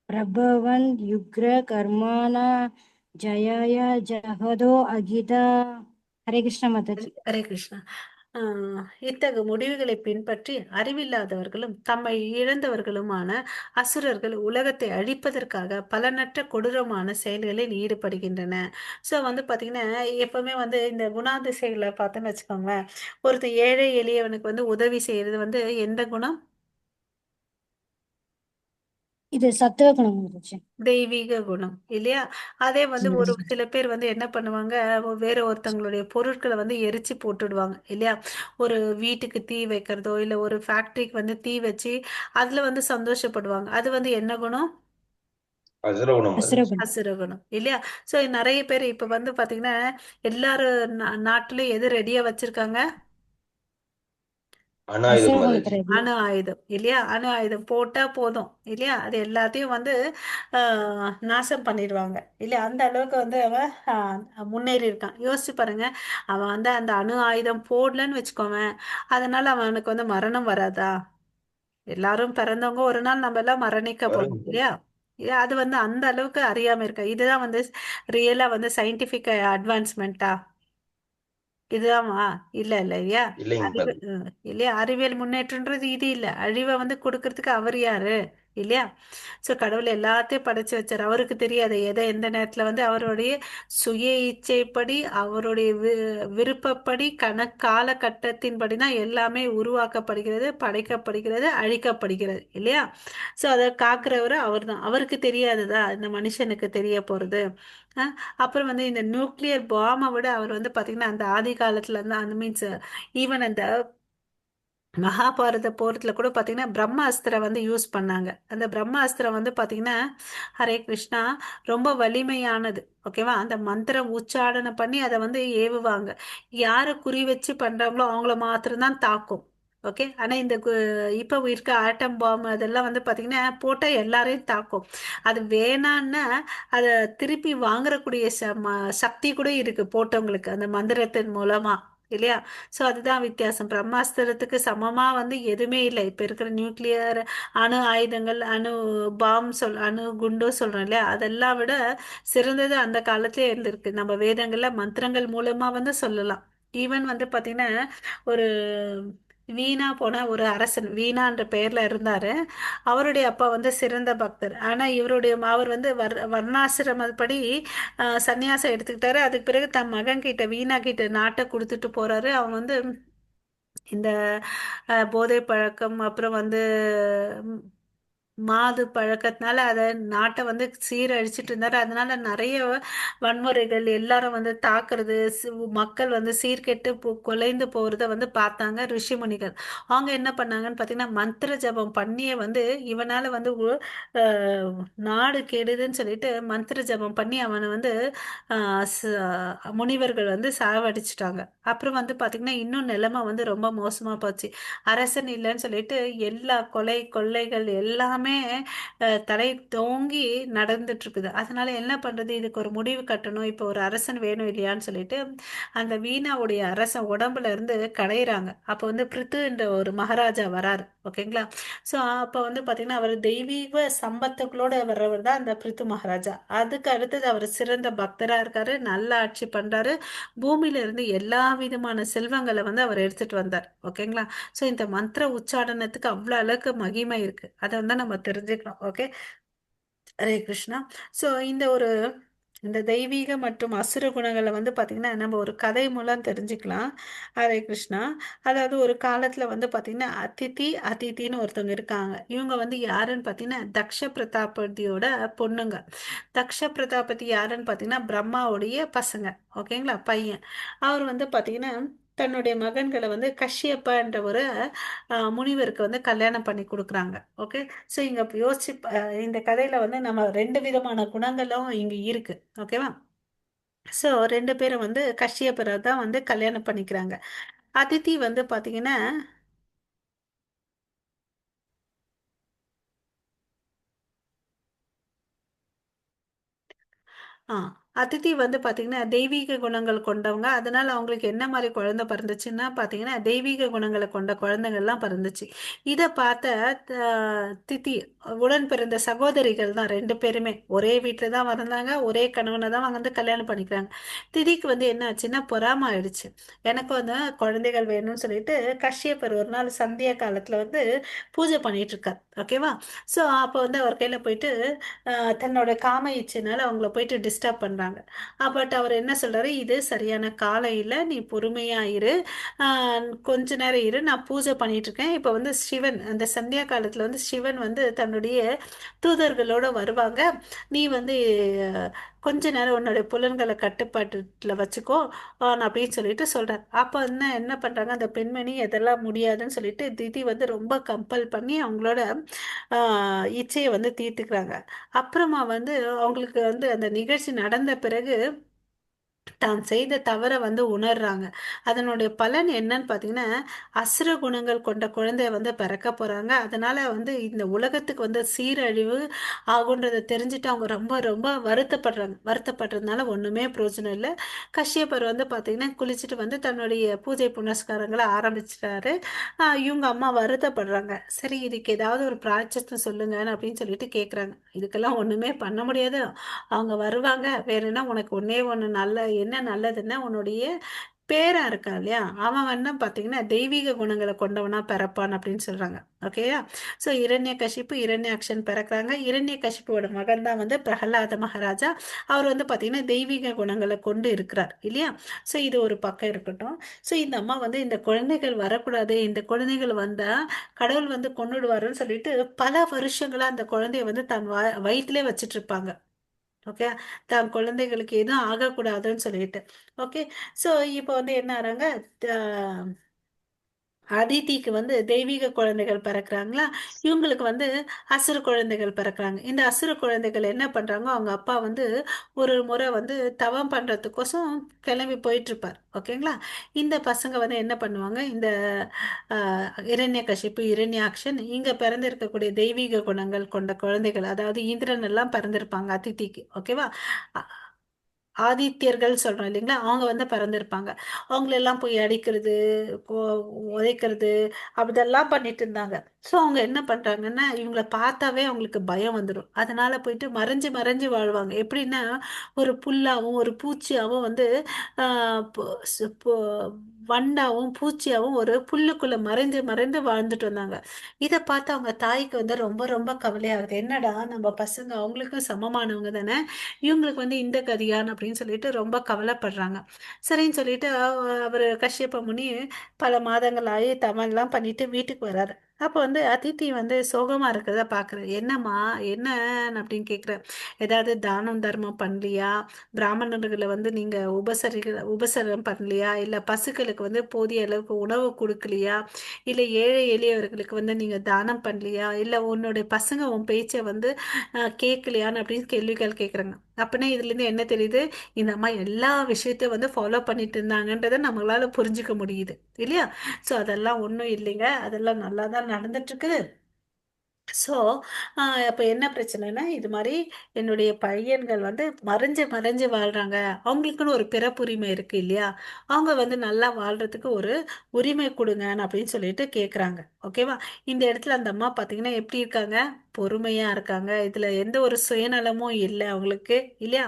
प्रभवन् युग्रकर्माणा जयाय जहदो अगिता। हरे कृष्ण माता जी। ஹரே கிருஷ்ணா. இத்தகு முடிவுகளை பின்பற்றி அறிவில்லாதவர்களும் தம்மை இழந்தவர்களுமான அசுரர்கள் உலகத்தை அழிப்பதற்காக பலனற்ற கொடூரமான செயல்களில் ஈடுபடுகின்றன. ஸோ வந்து பார்த்தீங்கன்னா, எப்பவுமே வந்து இந்த குணாதிசைகளை பார்த்தோன்னு வச்சுக்கோங்களேன், ஒருத்தர் ஏழை எளியவனுக்கு வந்து உதவி செய்யறது வந்து எந்த குணம்? இது சத்துவ குணம் माता जी। தெய்வீக குணம் இல்லையா? அதே வந்து ஒரு சில பேர் வந்து என்ன பண்ணுவாங்க, வேற ஒருத்தங்களுடைய பொருட்களை வந்து எரிச்சு போட்டுடுவாங்க இல்லையா? ஒரு வீட்டுக்கு தீ வைக்கிறதோ, இல்ல ஒரு ஃபேக்டரிக்கு வந்து தீ வச்சு அதுல வந்து சந்தோஷப்படுவாங்க. அது வந்து என்ன குணம்? அசுரகுணம் असुर மாதாஜி. गुण। அசுர குணம் இல்லையா? ஸோ நிறைய பேர் இப்ப வந்து பாத்தீங்கன்னா, எல்லாரும் நாட்டிலும் எது ரெடியா வச்சிருக்காங்க? असुर அநாயுதம் गुणத்தை மாதாஜி. ரெடி। அணு ஆயுதம் இல்லையா? அணு ஆயுதம் போட்டா போதும் இல்லையா? அது எல்லாத்தையும் வந்து நாசம் பண்ணிடுவாங்க இல்லையா? அந்த அளவுக்கு வந்து அவன் முன்னேறி இருக்கான். யோசிச்சு பாருங்க, அவன் வந்து அந்த அணு ஆயுதம் போடலன்னு வச்சுக்கோவேன், அதனால அவனுக்கு வந்து மரணம் வராதா? எல்லாரும் பிறந்தவங்க ஒரு நாள் நம்ம எல்லாம் மரணிக்க வரும் போறோம் மாதாஜி. இல்லையா? அது வந்து அந்த அளவுக்கு அறியாம இருக்க. இதுதான் வந்து ரியலா வந்து சயின்டிபிக் அட்வான்ஸ்மெண்டா? இதுதாமா? இல்ல இல்ல இல்லையா? இல்லைங்க அறிவு மாதாஜி. இல்லையா? அறிவியல் முன்னேற்றம்ன்றது இது இல்ல. அழிவை வந்து கொடுக்கறதுக்கு அவர் யாரு இல்லையா? சோ கடவுள் எல்லாத்தையும் படைச்சு வச்சார். அவருக்கு தெரியாது எதை எந்த நேரத்துல வந்து அவருடைய சுய இச்சைப்படி, அவருடைய விருப்பப்படி, காலகட்டத்தின்படி தான் எல்லாமே உருவாக்கப்படுகிறது, படைக்கப்படுகிறது, அழிக்கப்படுகிறது இல்லையா? சோ அதை காக்குறவர் அவர் தான். அவருக்கு தெரியாததா இந்த மனுஷனுக்கு தெரிய போறது? அஹ் அப்புறம் வந்து இந்த நியூக்ளியர் பாமை விட அவர் வந்து பாத்தீங்கன்னா அந்த ஆதி காலத்துல இருந்து, அந்த மீன்ஸ் ஈவன் அந்த மகாபாரத போர்ல கூட பாத்தீங்கன்னா பிரம்மாஸ்திரம் வந்து யூஸ் பண்ணாங்க. அந்த பிரம்மாஸ்திரம் வந்து பாத்தீங்கன்னா, ஹரே கிருஷ்ணா, ரொம்ப வலிமையானது. ஓகேவா? அந்த மந்திரம் உச்சாடனை பண்ணி அதை வந்து ஏவுவாங்க. யாரை குறி வச்சு பண்றாங்களோ அவங்கள மாத்திரம்தான் தாக்கும். ஓகே. ஆனா இந்த இப்ப இருக்க ஆட்டம் பாம் அதெல்லாம் வந்து பாத்தீங்கன்னா போட்டா எல்லாரையும் தாக்கும். அது வேணான்னா அதை திருப்பி வாங்குறக்கூடிய சக்தி கூட இருக்கு போட்டவங்களுக்கு அந்த மந்திரத்தின் மூலமா இல்லையா? சோ அதுதான் வித்தியாசம். பிரம்மாஸ்திரத்துக்கு சமமா வந்து எதுவுமே இல்லை. இப்ப இருக்கிற நியூக்ளியர் அணு ஆயுதங்கள், அணு குண்டு சொல்றோம் இல்லையா? அதெல்லாம் விட சிறந்தது அந்த காலத்திலே இருந்திருக்கு. நம்ம வேதங்கள்ல மந்திரங்கள் மூலமா வந்து சொல்லலாம். ஈவன் வந்து பாத்தீங்கன்னா, ஒரு வீணா போன ஒரு அரசன், வீணான்ற பெயர்ல இருந்தாரு. அவருடைய அப்பா வந்து சிறந்த பக்தர். ஆனா அவர் வந்து வர்ணாசிரமப்படி சந்நியாசம் எடுத்துக்கிட்டாரு. அதுக்கு பிறகு தன் மகன் கிட்ட, வீணா கிட்ட நாட்டை கொடுத்துட்டு போறாரு. அவன் வந்து இந்த போதை பழக்கம், அப்புறம் வந்து மாது பழக்கத்தினால அதை நாட்டை வந்து சீரழிச்சிட்டு இருந்தாரு. அதனால நிறைய வன்முறைகள், எல்லாரும் வந்து தாக்குறது, மக்கள் வந்து சீர்கெட்டு குலைந்து போறத வந்து பார்த்தாங்க ரிஷிமுனிகள். அவங்க என்ன பண்ணாங்கன்னு பார்த்தீங்கன்னா, மந்திர ஜபம் பண்ணியே வந்து இவனால வந்து நாடு கெடுதுன்னு சொல்லிட்டு மந்திர ஜபம் பண்ணி அவனை வந்து முனிவர்கள் வந்து சாவடிச்சிட்டாங்க. அப்புறம் வந்து பார்த்தீங்கன்னா இன்னும் நிலைமை வந்து ரொம்ப மோசமா போச்சு. அரசன் இல்லைன்னு சொல்லிட்டு எல்லா கொலை கொள்ளைகள் எல்லாமே தலை தோங்கி நடந்துட்டு இருக்குது. அதனால என்ன பண்றது, இதுக்கு ஒரு முடிவு கட்டணும், இப்போ ஒரு அரசன் வேணும் இல்லையான்னு சொல்லிட்டு அந்த வீணாவுடைய அரசன் உடம்புல இருந்து கடையிறாங்க. அப்போ வந்து பிருத்துன்ற ஒரு மகாராஜா வராரு. ஓகேங்களா. ஸோ அப்போ வந்து பார்த்தீங்கன்னா அவர் தெய்வீக சம்பத்துகளோட வர்றவர் தான் அந்த பிருத்து மகாராஜா. அதுக்கு அடுத்தது அவர் சிறந்த பக்தரா இருக்காரு, நல்ல ஆட்சி பண்றாரு, பூமியில இருந்து எல்லா விதமான செல்வங்களை வந்து அவர் எடுத்துட்டு வந்தார். ஓகேங்களா. ஸோ இந்த மந்திர உச்சாடனத்துக்கு அவ்வளோ அளவுக்கு மகிமை இருக்கு. அதை வந்து நம்ம தெரிஞ்சுக்கணும். ஓகே. ஹரே கிருஷ்ணா. ஸோ இந்த தெய்வீக மற்றும் அசுர குணங்களை வந்து பார்த்தீங்கன்னா நம்ம ஒரு கதை மூலம் தெரிஞ்சுக்கலாம். ஹரே கிருஷ்ணா. அதாவது ஒரு காலத்தில் வந்து பார்த்தீங்கன்னா அதித்தின்னு ஒருத்தவங்க இருக்காங்க. இவங்க வந்து யாருன்னு பார்த்தீங்கன்னா தக்ஷ பிரதாபதியோட பொண்ணுங்க. தக்ஷ பிரதாபதி யாருன்னு பார்த்தீங்கன்னா பிரம்மாவுடைய பசங்க. ஓகேங்களா, பையன். அவர் வந்து பார்த்தீங்கன்னா தன்னுடைய மகன்களை வந்து கஷ்யப்பன்ற ஒரு முனிவருக்கு வந்து கல்யாணம் பண்ணி கொடுக்குறாங்க. ஓகே. ஸோ இங்க யோசிச்சு இந்த கதையில வந்து நம்ம ரெண்டு விதமான குணங்களும் இங்க இருக்கு. ஓகேவா. ஸோ ரெண்டு பேரும் வந்து கஷ்யப்பரை தான் வந்து கல்யாணம் பண்ணிக்கிறாங்க. அதித்தி வந்து பாத்தீங்கன்னா ஆ அதித்தி வந்து பாத்தீங்கன்னா தெய்வீக குணங்கள் கொண்டவங்க. அதனால அவங்களுக்கு என்ன மாதிரி குழந்தை பிறந்துச்சுன்னா பாத்தீங்கன்னா தெய்வீக குணங்களை கொண்ட குழந்தைகள்லாம் பிறந்துச்சு. இதை பார்த்த தித்தி உடன் பிறந்த சகோதரிகள் தான் ரெண்டு பேருமே ஒரே வீட்டில் தான் வந்தாங்க, ஒரே கணவனை தான் அவங்க வந்து கல்யாணம் பண்ணிக்கிறாங்க. திதிக்கு வந்து என்ன ஆச்சுன்னா பொறாம ஆயிடுச்சு. எனக்கு வந்து குழந்தைகள் வேணும்னு சொல்லிட்டு கஷ்யப்பர் ஒரு நாள் சந்தியா காலத்துல வந்து பூஜை பண்ணிட்டு இருக்கார். ஓகேவா. ஸோ அப்போ வந்து அவர் கையில போயிட்டு தன்னோட காம இச்சைனால அவங்கள போயிட்டு டிஸ்டர்ப் பண்றாங்க. பட் அவர் என்ன சொல்றாரு, இது சரியான காலம் இல்லை, நீ பொறுமையா இரு, கொஞ்ச நேரம் இரு, நான் பூஜை பண்ணிட்டு இருக்கேன். இப்போ வந்து சிவன் அந்த சந்தியா காலத்துல வந்து சிவன் வந்து தன்னுடைய தூதர்களோட வருவாங்க. நீ வந்து கொஞ்ச நேரம் உன்னுடைய புலன்களை கட்டுப்பாட்டுல வச்சுக்கோ அப்படின்னு சொல்லிட்டு சொல்றாரு. அப்ப என்ன என்ன பண்றாங்க, அந்த பெண்மணி எதெல்லாம் முடியாதுன்னு சொல்லிட்டு திதி வந்து ரொம்ப கம்பல் பண்ணி அவங்களோட இச்சையை வந்து தீர்த்துக்கிறாங்க. அப்புறமா வந்து அவங்களுக்கு வந்து அந்த நிகழ்ச்சி நடந்த பிறகு தான் செய்த தவறை வந்து உணர்றாங்க. அதனுடைய பலன் என்னன்னு பார்த்தீங்கன்னா அசுர குணங்கள் கொண்ட குழந்தைய வந்து பிறக்க போறாங்க. அதனால வந்து இந்த உலகத்துக்கு வந்து சீரழிவு ஆகுன்றதை தெரிஞ்சுட்டு அவங்க ரொம்ப ரொம்ப வருத்தப்படுறாங்க. வருத்தப்படுறதுனால ஒண்ணுமே பிரயோஜனம் இல்லை. கஷ்யப்பர் வந்து பார்த்தீங்கன்னா குளிச்சுட்டு வந்து தன்னுடைய பூஜை புனஸ்காரங்களை ஆரம்பிச்சிட்டாரு. இவங்க அம்மா வருத்தப்படுறாங்க. சரி, இதுக்கு ஏதாவது ஒரு பிராயச்சித்தம் சொல்லுங்க அப்படின்னு சொல்லிட்டு கேட்குறாங்க. இதுக்கெல்லாம் ஒண்ணுமே பண்ண முடியாது. அவங்க வருவாங்க. வேணும்னா உனக்கு ஒன்னே ஒண்ணு என்ன நல்லதுன்னா உன்னுடைய பேரன் இருக்கான் இல்லையா, அவன் வந்து பாத்தீங்கன்னா தெய்வீக குணங்களை கொண்டவனா பிறப்பான் அப்படின்னு சொல்றாங்க. ஓகேயா. சோ இரண்ய கசிப்பு இரண்யாக்ஷன் பிறக்கிறாங்க. இரண்ய கசிப்போட மகன் தான் வந்து பிரகலாத மகாராஜா. அவர் வந்து பாத்தீங்கன்னா தெய்வீக குணங்களை கொண்டு இருக்கிறார் இல்லையா. சோ இது ஒரு பக்கம் இருக்கட்டும். சோ இந்த அம்மா வந்து இந்த குழந்தைகள் வரக்கூடாது, இந்த குழந்தைகள் வந்தா கடவுள் வந்து கொன்னுடுவாருன்னு சொல்லிட்டு பல வருஷங்களா அந்த குழந்தைய வந்து தன் வயிற்றிலே வச்சிட்டு இருப்பாங்க. ஓகே. தான் குழந்தைகளுக்கு எதுவும் ஆகக்கூடாதுன்னு சொல்லிட்டு. ஓகே. ஸோ இப்போ வந்து என்ன ஆறாங்க, அதித்திக்கு வந்து தெய்வீக குழந்தைகள் பிறக்கிறாங்களா, இவங்களுக்கு வந்து அசுர குழந்தைகள் பிறக்கிறாங்க. இந்த அசுர குழந்தைகள் என்ன பண்றாங்க, அவங்க அப்பா வந்து ஒரு முறை வந்து தவம் பண்றதுக்கோசம் கிளம்பி போயிட்டு இருப்பார். ஓகேங்களா. இந்த பசங்க வந்து என்ன பண்ணுவாங்க, இந்த இரண்யகசிப்பு இரண்யாக்ஷன் இங்க பிறந்திருக்கக்கூடிய தெய்வீக குணங்கள் கொண்ட குழந்தைகள், அதாவது இந்திரன் எல்லாம் பிறந்திருப்பாங்க அதித்திக்கு. ஓகேவா. ஆதித்யர்கள் சொல்றோம் இல்லைங்களா, அவங்க வந்து பறந்திருப்பாங்க. அவங்களெல்லாம் போய் அடிக்கிறது, உதைக்கிறது, அப்படிதெல்லாம் பண்ணிட்டு இருந்தாங்க. ஸோ அவங்க என்ன பண்றாங்கன்னா இவங்கள பார்த்தாவே அவங்களுக்கு பயம் வந்துடும். அதனால போயிட்டு மறைஞ்சு மறைஞ்சு வாழ்வாங்க. எப்படின்னா ஒரு புல்லாவும் ஒரு பூச்சியாவும் வந்து வண்டாவும் பூச்சியாவும் ஒரு புல்லுக்குள்ள மறைந்து மறைந்து வாழ்ந்துட்டு வந்தாங்க. இதை பார்த்து அவங்க தாய்க்கு வந்து ரொம்ப ரொம்ப கவலையாகுது. என்னடா நம்ம பசங்க அவங்களுக்கும் சமமானவங்க தானே, இவங்களுக்கு வந்து இந்த கதியான் அப்படின்னு சொல்லிட்டு ரொம்ப கவலைப்படுறாங்க. சரின்னு சொல்லிட்டு அவர் கஷ்யப்ப முனி பல மாதங்கள் ஆகி தவம்லாம் பண்ணிட்டு வீட்டுக்கு வராரு. அப்போ வந்து அதித்தி வந்து சோகமா இருக்கிறத பாக்குறேன். என்னம்மா, என்ன அப்படின்னு கேக்குறேன். ஏதாவது தானம் தர்மம் பண்ணலையா? பிராமணர்களை வந்து நீங்க உபசரம் பண்ணலையா? இல்ல பசுக்களுக்கு வந்து போதிய அளவுக்கு உணவு கொடுக்கலையா? இல்ல ஏழை எளியவர்களுக்கு வந்து நீங்க தானம் பண்ணலையா? இல்ல உன்னுடைய பசங்க உன் பேச்சை வந்து கேட்கலையான்னு அப்படின்னு கேள்விகள் கேக்குறாங்க. அப்படின்னா இதுல இருந்து என்ன தெரியுது? இந்த அம்மா எல்லா விஷயத்தையும் வந்து ஃபாலோ பண்ணிட்டு இருந்தாங்கன்றதை நம்மளால புரிஞ்சுக்க முடியுது இல்லையா? ஸோ அதெல்லாம் ஒன்றும் இல்லைங்க, அதெல்லாம் நல்லா தான் நடந்துட்டு இருக்குது. ஸோ அப்போ என்ன பிரச்சனைனா, இது மாதிரி என்னுடைய பையன்கள் வந்து மறைஞ்சு மறைஞ்சு வாழ்றாங்க. அவங்களுக்குன்னு ஒரு பிறப்புரிமை இருக்கு இல்லையா? அவங்க வந்து நல்லா வாழ்றதுக்கு ஒரு உரிமை கொடுங்கன்னு அப்படின்னு சொல்லிட்டு கேட்குறாங்க. ஓகேவா? இந்த இடத்துல அந்த அம்மா பார்த்தீங்கன்னா எப்படி இருக்காங்க? பொறுமையா இருக்காங்க. இதுல எந்த ஒரு சுயநலமும் இல்லை அவங்களுக்கு இல்லையா?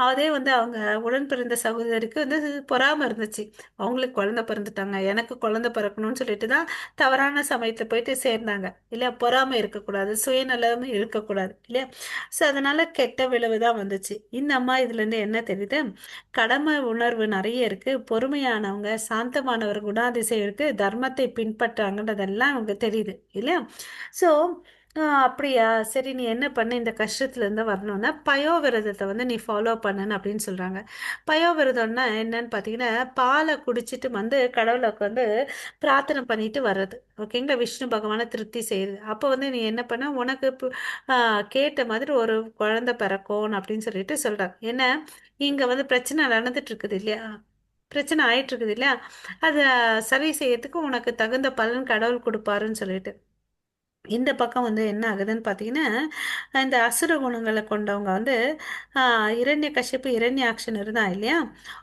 அதே வந்து அவங்க உடன் பிறந்த சகோதரிக்கு வந்து பொறாம இருந்துச்சு. அவங்களுக்கு குழந்தை பிறந்துட்டாங்க, எனக்கு குழந்தை பிறக்கணும்னு சொல்லிட்டு தான் தவறான சமயத்துல போயிட்டு சேர்ந்தாங்க இல்லையா? பொறாமை இருக்கக்கூடாது, சுயநலம் இருக்கக்கூடாது இல்லையா? ஸோ அதனால கெட்ட விளைவு தான் வந்துச்சு. இந்த அம்மா இதுல இருந்து என்ன தெரியுது? கடமை உணர்வு நிறைய இருக்கு, பொறுமையானவங்க, சாந்தமானவர், குணாதிசயம் இருக்கு, தர்மத்தை பின்பற்றாங்கன்றதெல்லாம் அவங்க தெரியுது இல்லையா? ஸோ அப்படியா, சரி, நீ என்ன பண்ண, இந்த கஷ்டத்துல இருந்து வரணும்னா பயோவிரதத்தை வந்து நீ ஃபாலோ பண்ணுன்னு அப்படின்னு சொல்றாங்க. பயோவிரதம்னா என்னன்னு பார்த்தீங்கன்னா, பாலை குடிச்சிட்டு வந்து கடவுளுக்கு வந்து பிரார்த்தனை பண்ணிட்டு வர்றது. ஓகேங்களா? விஷ்ணு பகவானை திருப்தி செய்யுது. அப்போ வந்து நீ என்ன பண்ண, உனக்கு கேட்ட மாதிரி ஒரு குழந்தை பிறக்கும் அப்படின்னு சொல்லிட்டு சொல்றாங்க. என்ன, இங்க வந்து பிரச்சனை நடந்துட்டு இருக்குது இல்லையா? பிரச்சனை ஆயிட்டு இருக்குது இல்லையா? அதை சரி செய்யறதுக்கு உனக்கு தகுந்த பலன் கடவுள் கொடுப்பாருன்னு சொல்லிட்டு இந்த பக்கம் வந்து என்ன ஆகுதுன்னு பார்த்தீங்கன்னா, இந்த அசுர குணங்களை கொண்டவங்க வந்து இரண்ய கஷ்யப்பு இரண்யாக்ஷன் இருந்தான் இல்லையா?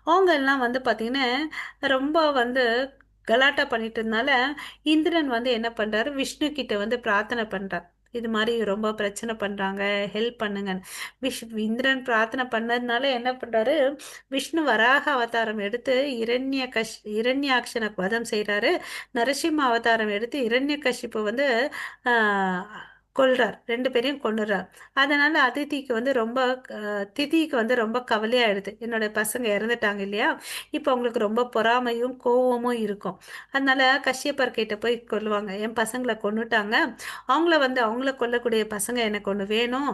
அவங்க எல்லாம் வந்து பார்த்தீங்கன்னா ரொம்ப வந்து கலாட்டா பண்ணிட்டு இருந்தால இந்திரன் வந்து என்ன பண்றாரு, விஷ்ணு கிட்ட வந்து பிரார்த்தனை பண்றார். இது மாதிரி ரொம்ப பிரச்சனை பண்றாங்க, ஹெல்ப் பண்ணுங்கன்னு. இந்திரன் பிரார்த்தனை பண்ணதுனால என்ன பண்றாரு, விஷ்ணு வராக அவதாரம் எடுத்து இரண்யாக்ஷனை வதம் செய்றாரு. நரசிம்ம அவதாரம் எடுத்து இரண்யகசிப்பு வந்து ஆஹ், கொல்றார். ரெண்டு பேரையும் கொன்னுறார். அதனால அதித்திக்கு வந்து ரொம்ப திதிக்கு வந்து ரொம்ப கவலையாயிடுது. என்னோட பசங்க இறந்துட்டாங்க இல்லையா? இப்போ அவங்களுக்கு ரொம்ப பொறாமையும் கோவமும் இருக்கும். அதனால கஷ்யப்பர் கிட்ட போய் கொல்லுவாங்க. என் பசங்களை கொன்னுட்டாங்க, அவங்கள கொல்லக்கூடிய பசங்க எனக்கு ஒன்று வேணும்,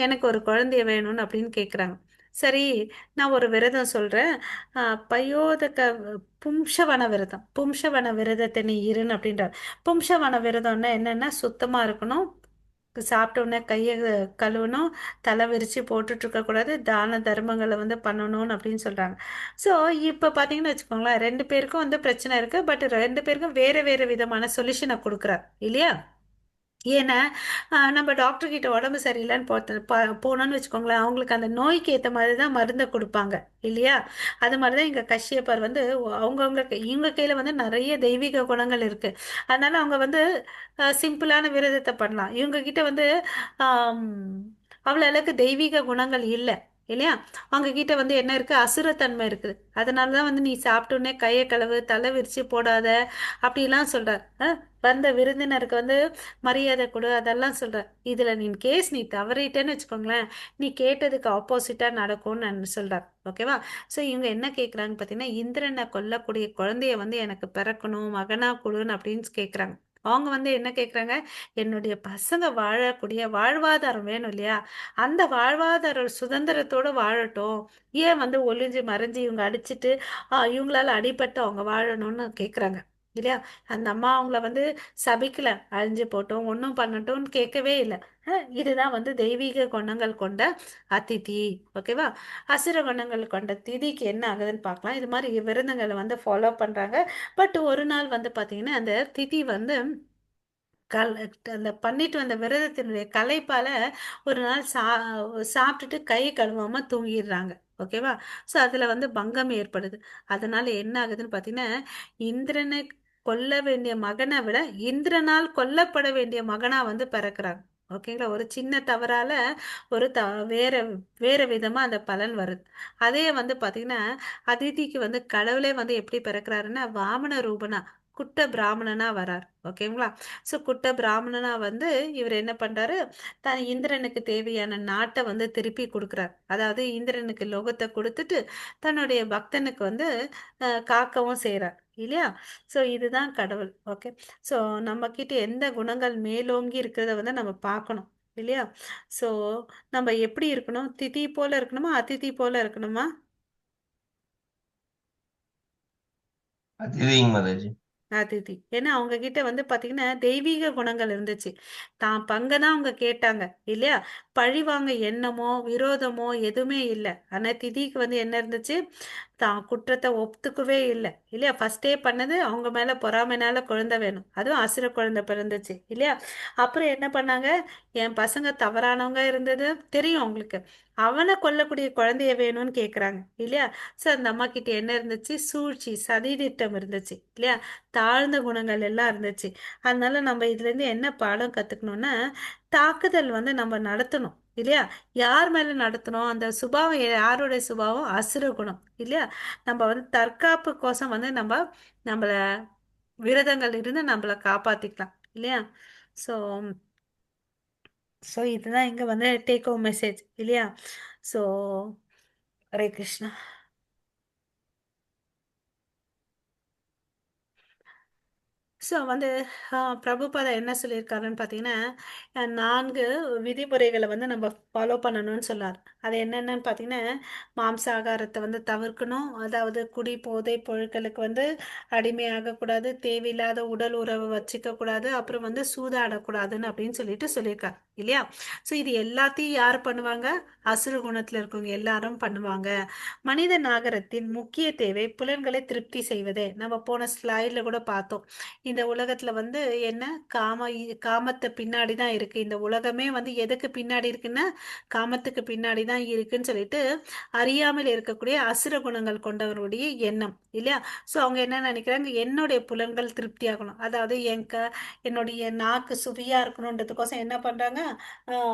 எனக்கு ஒரு குழந்தைய வேணும்னு அப்படின்னு கேட்குறாங்க. சரி, நான் ஒரு விரதம் சொல்றேன். பயோதக பும்சவன விரதம், பும்சவன விரதத்தை நீ இருன்னு அப்படின்றார். பும்சவன விரதம்னா என்னன்னா, சுத்தமா இருக்கணும், சாப்பிட்ட உடனே கையை கழுவணும், தலை விரிச்சு போட்டுட்டு இருக்கக்கூடாது, தான தர்மங்களை வந்து பண்ணணும்னு அப்படின்னு சொல்றாங்க. ஸோ இப்போ பார்த்தீங்கன்னு வச்சுக்கோங்களேன், ரெண்டு பேருக்கும் வந்து பிரச்சனை இருக்கு. பட் ரெண்டு பேருக்கும் வேற வேற விதமான சொல்யூஷனை கொடுக்குறார் இல்லையா? ஏன்னா நம்ம டாக்டர் கிட்ட உடம்பு சரியில்லைன்னு போனோம்னு வச்சுக்கோங்களேன், அவங்களுக்கு அந்த நோய்க்கு ஏற்ற மாதிரி தான் மருந்தை கொடுப்பாங்க இல்லையா? அது மாதிரி தான் இங்கே கஷ்யப்பர் வந்து அவங்கவுங்க இவங்க கையில் வந்து நிறைய தெய்வீக குணங்கள் இருக்கு. அதனால அவங்க வந்து சிம்பிளான விரதத்தை பண்ணலாம். இவங்க கிட்ட வந்து ஆம், அவ்வளோ அளவுக்கு தெய்வீக குணங்கள் இல்லை இல்லையா? அவங்க கிட்ட வந்து என்ன இருக்கு, அசுரத்தன்மை இருக்குது. அதனால தான் வந்து நீ சாப்பிட்டோன்னே கையை கழுவு, தலை விரிச்சு போடாத அப்படிலாம் சொல்றார். வந்த விருந்தினருக்கு வந்து மரியாதை கொடு, அதெல்லாம் சொல்ற. இதுல நீ கேஸ் நீ தவறிட்டேன்னு வச்சுக்கோங்களேன், நீ கேட்டதுக்கு ஆப்போசிட்டா நடக்கும்னு நான் சொல்றார். ஓகேவா? ஸோ இவங்க என்ன கேட்குறாங்கன்னு பார்த்தீங்கன்னா, இந்திரனை கொல்லக்கூடிய குழந்தைய வந்து எனக்கு பிறக்கணும், மகனா கொடுன்னு அப்படின்னு கேட்குறாங்க. அவங்க வந்து என்ன கேட்குறாங்க, என்னுடைய பசங்க வாழக்கூடிய வாழ்வாதாரம் வேணும் இல்லையா? அந்த வாழ்வாதார சுதந்திரத்தோட வாழட்டும். ஏன் வந்து ஒளிஞ்சு மறைஞ்சு இவங்க அடிச்சிட்டு இவங்களால அடிபட்டு அவங்க வாழணும்னு கேட்குறாங்க இல்லையா? அந்த அம்மா அவங்கள வந்து சபிக்கல, அழிஞ்சு போட்டோம் ஒன்றும் பண்ணட்டும் கேட்கவே இல்லை. இதுதான் வந்து தெய்வீக குணங்கள் கொண்ட அதிதி. ஓகேவா? அசுர குணங்கள் கொண்ட திதிக்கு என்ன ஆகுதுன்னு பார்க்கலாம். இது மாதிரி விருந்துங்களை வந்து ஃபாலோ பண்றாங்க. பட் ஒரு நாள் வந்து பாத்தீங்கன்னா அந்த திதி வந்து கல் அந்த பண்ணிட்டு வந்த விரதத்தினுடைய களைப்பால ஒரு நாள் சாப்பிட்டுட்டு கை கழுவாம தூங்கிடுறாங்க. ஓகேவா? ஸோ அதுல வந்து பங்கம் ஏற்படுது. அதனால என்ன ஆகுதுன்னு பார்த்தீங்கன்னா, இந்திரனை கொல்ல வேண்டிய மகனை விட இந்திரனால் கொல்லப்பட வேண்டிய மகனா வந்து பிறக்கிறாங்க. ஓகேங்களா? ஒரு சின்ன தவறால ஒரு வேற வேற விதமா அந்த பலன் வருது. அதே வந்து பாத்தீங்கன்னா, அதிதிக்கு வந்து கடவுளே வந்து எப்படி பிறக்கிறாருன்னா வாமன ரூபனா குட்ட பிராமணனா வரார். ஓகேங்களா? ஸோ குட்ட பிராமணனா வந்து இவர் என்ன பண்றாரு, தான் இந்திரனுக்கு தேவையான நாட்டை வந்து திருப்பி கொடுக்குறார். அதாவது இந்திரனுக்கு லோகத்தை கொடுத்துட்டு தன்னுடைய பக்தனுக்கு வந்து காக்கவும் செய்றார் இல்லையா? ஸோ இதுதான் கடவுள். ஓகே. ஸோ நம்ம கிட்ட எந்த குணங்கள் மேலோங்கி இருக்கிறத வந்து நம்ம பார்க்கணும் இல்லையா? ஸோ நம்ம எப்படி இருக்கணும்? திதி போல இருக்கணுமா, அதிதி போல இருக்கணுமா? அதிதிங்க மாதாஜி. அதிதி. ஏன்னா அவங்க கிட்ட வந்து பாத்தீங்கன்னா தெய்வீக குணங்கள் இருந்துச்சு. தான் பங்கதான் அவங்க கேட்டாங்க இல்லையா? பழிவாங்க எண்ணமோ விரோதமோ எதுவுமே இல்லை. ஆனா திதிக்கு வந்து என்ன இருந்துச்சு, தான் குற்றத்தை ஒத்துக்கவே இல்லை இல்லையா? ஃபர்ஸ்டே பண்ணது அவங்க மேல பொறாமைனால குழந்தை வேணும், அதுவும் அசுர குழந்தை பிறந்துச்சு இல்லையா? அப்புறம் என்ன பண்ணாங்க, என் பசங்க தவறானவங்க இருந்தது தெரியும் அவங்களுக்கு, அவனை கொல்லக்கூடிய குழந்தைய வேணும்னு கேக்குறாங்க இல்லையா? சோ அந்த அம்மா கிட்ட என்ன இருந்துச்சு, சூழ்ச்சி சதிதிட்டம் இருந்துச்சு இல்லையா? தாழ்ந்த குணங்கள் எல்லாம் இருந்துச்சு. அதனால நம்ம இதுல இருந்து என்ன பாடம் கத்துக்கணும்னா, தாக்குதல் வந்து நம்ம நடத்தணும் இல்லையா? யார் மேல நடத்தணும்? அந்த சுபாவம் யாருடைய சுபாவம்? அசுர குணம் இல்லையா? நம்ம வந்து தற்காப்பு கோசம் வந்து நம்மள விரதங்கள் இருந்து நம்மள காப்பாத்திக்கலாம் இல்லையா? ஸோ ஸோ இதுதான் இங்க வந்து டேக் ஹோம் மெசேஜ் இல்லையா? ஸோ ஹரே கிருஷ்ணா. ஸோ வந்து பிரபுபாதா என்ன சொல்லியிருக்காருன்னு பார்த்தீங்கன்னா, 4 விதிமுறைகளை வந்து நம்ம ஃபாலோ பண்ணணும்னு சொன்னார். அது என்னென்னு பார்த்தீங்கன்னா, மாம்சாகாரத்தை வந்து தவிர்க்கணும், அதாவது குடி போதை பொருட்களுக்கு வந்து அடிமையாகக்கூடாது, தேவையில்லாத உடல் உறவு வச்சுக்க கூடாது, அப்புறம் வந்து சூதாடக்கூடாதுன்னு அப்படின்னு சொல்லியிருக்கார் இல்லையா? ஸோ இது எல்லாத்தையும் யார் பண்ணுவாங்க? அசுர குணத்தில் இருக்கவங்க எல்லாரும் பண்ணுவாங்க. மனித நாகரத்தின் முக்கிய தேவை புலன்களை திருப்தி செய்வதே. நம்ம போன ஸ்லைடில் கூட பார்த்தோம். இந்த உலகத்துல வந்து என்ன, காமத்தை பின்னாடி தான் இருக்கு. இந்த உலகமே வந்து எதுக்கு பின்னாடி இருக்குன்னா காமத்துக்கு பின்னாடி தான் இருக்குன்னு சொல்லிட்டு அறியாமல் இருக்கக்கூடிய அசுர குணங்கள் கொண்டவருடைய எண்ணம் இல்லையா? ஸோ அவங்க என்ன நினைக்கிறாங்க, என்னுடைய புலன்கள் திருப்தி ஆகணும், அதாவது என்னுடைய நாக்கு சுவையா இருக்கணுன்றதுக்கோசம் என்ன பண்றாங்க,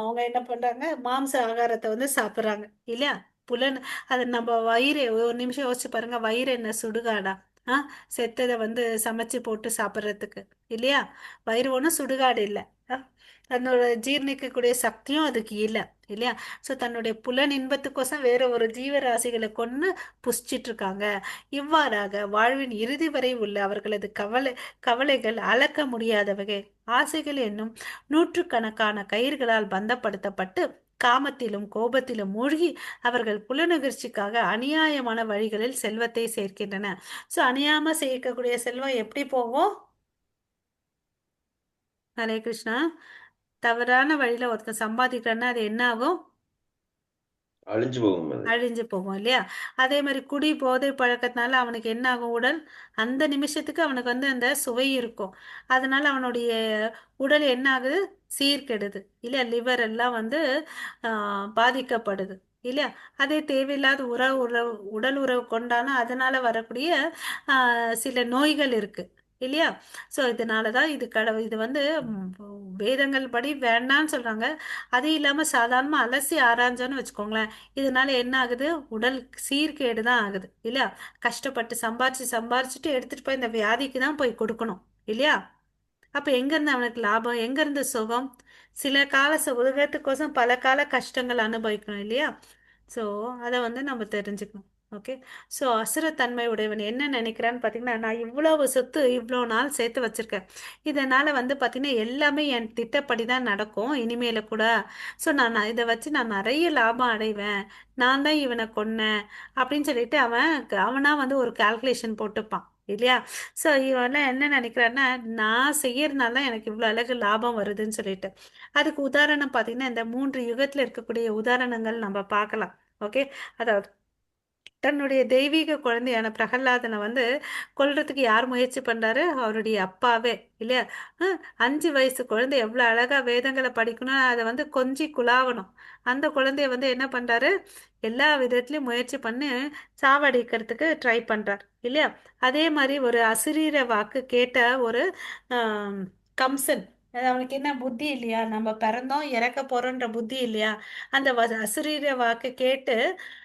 அவங்க என்ன பண்றாங்க, மாംസ ஆகாரத்தை வந்து சாப்பிட்றாங்க இல்லையா? புலன் அது நம்ம வயிறு ஒரு நிமிஷம் யோசிச்சு பாருங்க, வயிறு என்ன சுடுகாடா? ஆ செத்ததை வந்து சமைச்சு போட்டு சாப்பிட்றதுக்கு இல்லையா? வயிறு ஒன்றும் சுடுகாடு இல்லை. தன்னோட ஜீர்ணிக்கக்கூடிய சக்தியும் அதுக்கு இல்லை இல்லையா? ஸோ தன்னுடைய புலன் இன்பத்துக்கோசம் வேற ஒரு ஜீவராசிகளை கொன்று புஷ்டிட்டு இருக்காங்க. இவ்வாறாக வாழ்வின் இறுதி வரை உள்ள அவர்களது கவலைகள் அளக்க முடியாதவகை ஆசைகள் என்னும் நூற்றுக்கணக்கான கயிர்களால் பந்தப்படுத்தப்பட்டு காமத்திலும் கோபத்திலும் மூழ்கி அவர்கள் புலனுகர்ச்சிக்காக அநியாயமான வழிகளில் செல்வத்தை சேர்க்கின்றன. ஸோ அநியாயமா சேர்க்கக்கூடிய செல்வம் எப்படி போகும்? ஹரே கிருஷ்ணா. தவறான வழியில ஒருத்தன் சம்பாதிக்கிறான்னா அது என்ன ஆகும்? அழிஞ்சு போகும் மாதாஜி. அழிஞ்சு போகும் இல்லையா? அதே மாதிரி குடி போதை பழக்கத்தினால அவனுக்கு என்ன ஆகும்? உடல் அந்த நிமிஷத்துக்கு அவனுக்கு வந்து அந்த சுவை இருக்கும், அதனால அவனுடைய உடல் என்ன ஆகுது? சீர்கெடுது இல்லையா? லிவர் எல்லாம் வந்து பாதிக்கப்படுது இல்லையா? அதே தேவையில்லாத உடல் உறவு கொண்டானா அதனால வரக்கூடிய சில நோய்கள் இருக்கு இல்லையா? ஸோ இதனாலதான் இது வந்து வேதங்கள் படி வேண்டான்னு சொல்றாங்க. அது இல்லாம சாதாரணமா அலசி ஆராய்ஞ்சோன்னு வச்சுக்கோங்களேன், இதனால என்ன ஆகுது? உடல் சீர்கேடு தான் ஆகுது இல்லையா? கஷ்டப்பட்டு சம்பாரிச்சுட்டு எடுத்துட்டு போய் இந்த வியாதிக்கு தான் போய் கொடுக்கணும் இல்லையா? அப்ப எங்க இருந்து அவனுக்கு லாபம், எங்க இருந்து சுகம்? சில கால உலகத்துக்கோசம் பல கால கஷ்டங்கள் அனுபவிக்கணும் இல்லையா? ஸோ அதை வந்து நம்ம தெரிஞ்சுக்கணும். ஓகே. ஸோ அசுரத்தன்மை உடையவன் என்ன நினைக்கிறான்னு பார்த்தீங்கன்னா, நான் இவ்வளவு சொத்து இவ்வளோ நாள் சேர்த்து வச்சிருக்கேன், இதனால வந்து பார்த்தீங்கன்னா எல்லாமே என் திட்டப்படி தான் நடக்கும் இனிமேல கூட. ஸோ நான் இதை வச்சு நான் நிறைய லாபம் அடைவேன், நான் தான் இவனை கொன்னேன் அப்படின்னு சொல்லிட்டு அவனா வந்து ஒரு கால்குலேஷன் போட்டுப்பான் இல்லையா? ஸோ இவெல்லாம் என்ன நினைக்கிறான்னா, நான் செய்யறதுனால தான் எனக்கு இவ்வளோ அழகு லாபம் வருதுன்னு சொல்லிட்டு. அதுக்கு உதாரணம் பார்த்தீங்கன்னா இந்த 3 யுகத்தில் இருக்கக்கூடிய உதாரணங்கள் நம்ம பார்க்கலாம். ஓகே. அதாவது தன்னுடைய தெய்வீக குழந்தையான பிரகலாதனை வந்து கொல்றதுக்கு யார் முயற்சி பண்றாரு? அவருடைய அப்பாவே இல்லையா? 5 வயசு குழந்தை எவ்வளவு அழகா வேதங்களை படிக்கணும், அதை வந்து கொஞ்சி குலாவணும். அந்த குழந்தைய வந்து என்ன பண்றாரு? எல்லா விதத்திலயும் முயற்சி பண்ணி சாவடிக்கிறதுக்கு ட்ரை பண்றார் இல்லையா? அதே மாதிரி ஒரு அசிரீர வாக்கு கேட்ட ஒரு ஆம், கம்சன், அது அவனுக்கு என்ன புத்தி இல்லையா? நம்ம பிறந்தோம் இறக்க போறோன்ற புத்தி இல்லையா? அந்த அசுரீர வாக்கு கேட்டு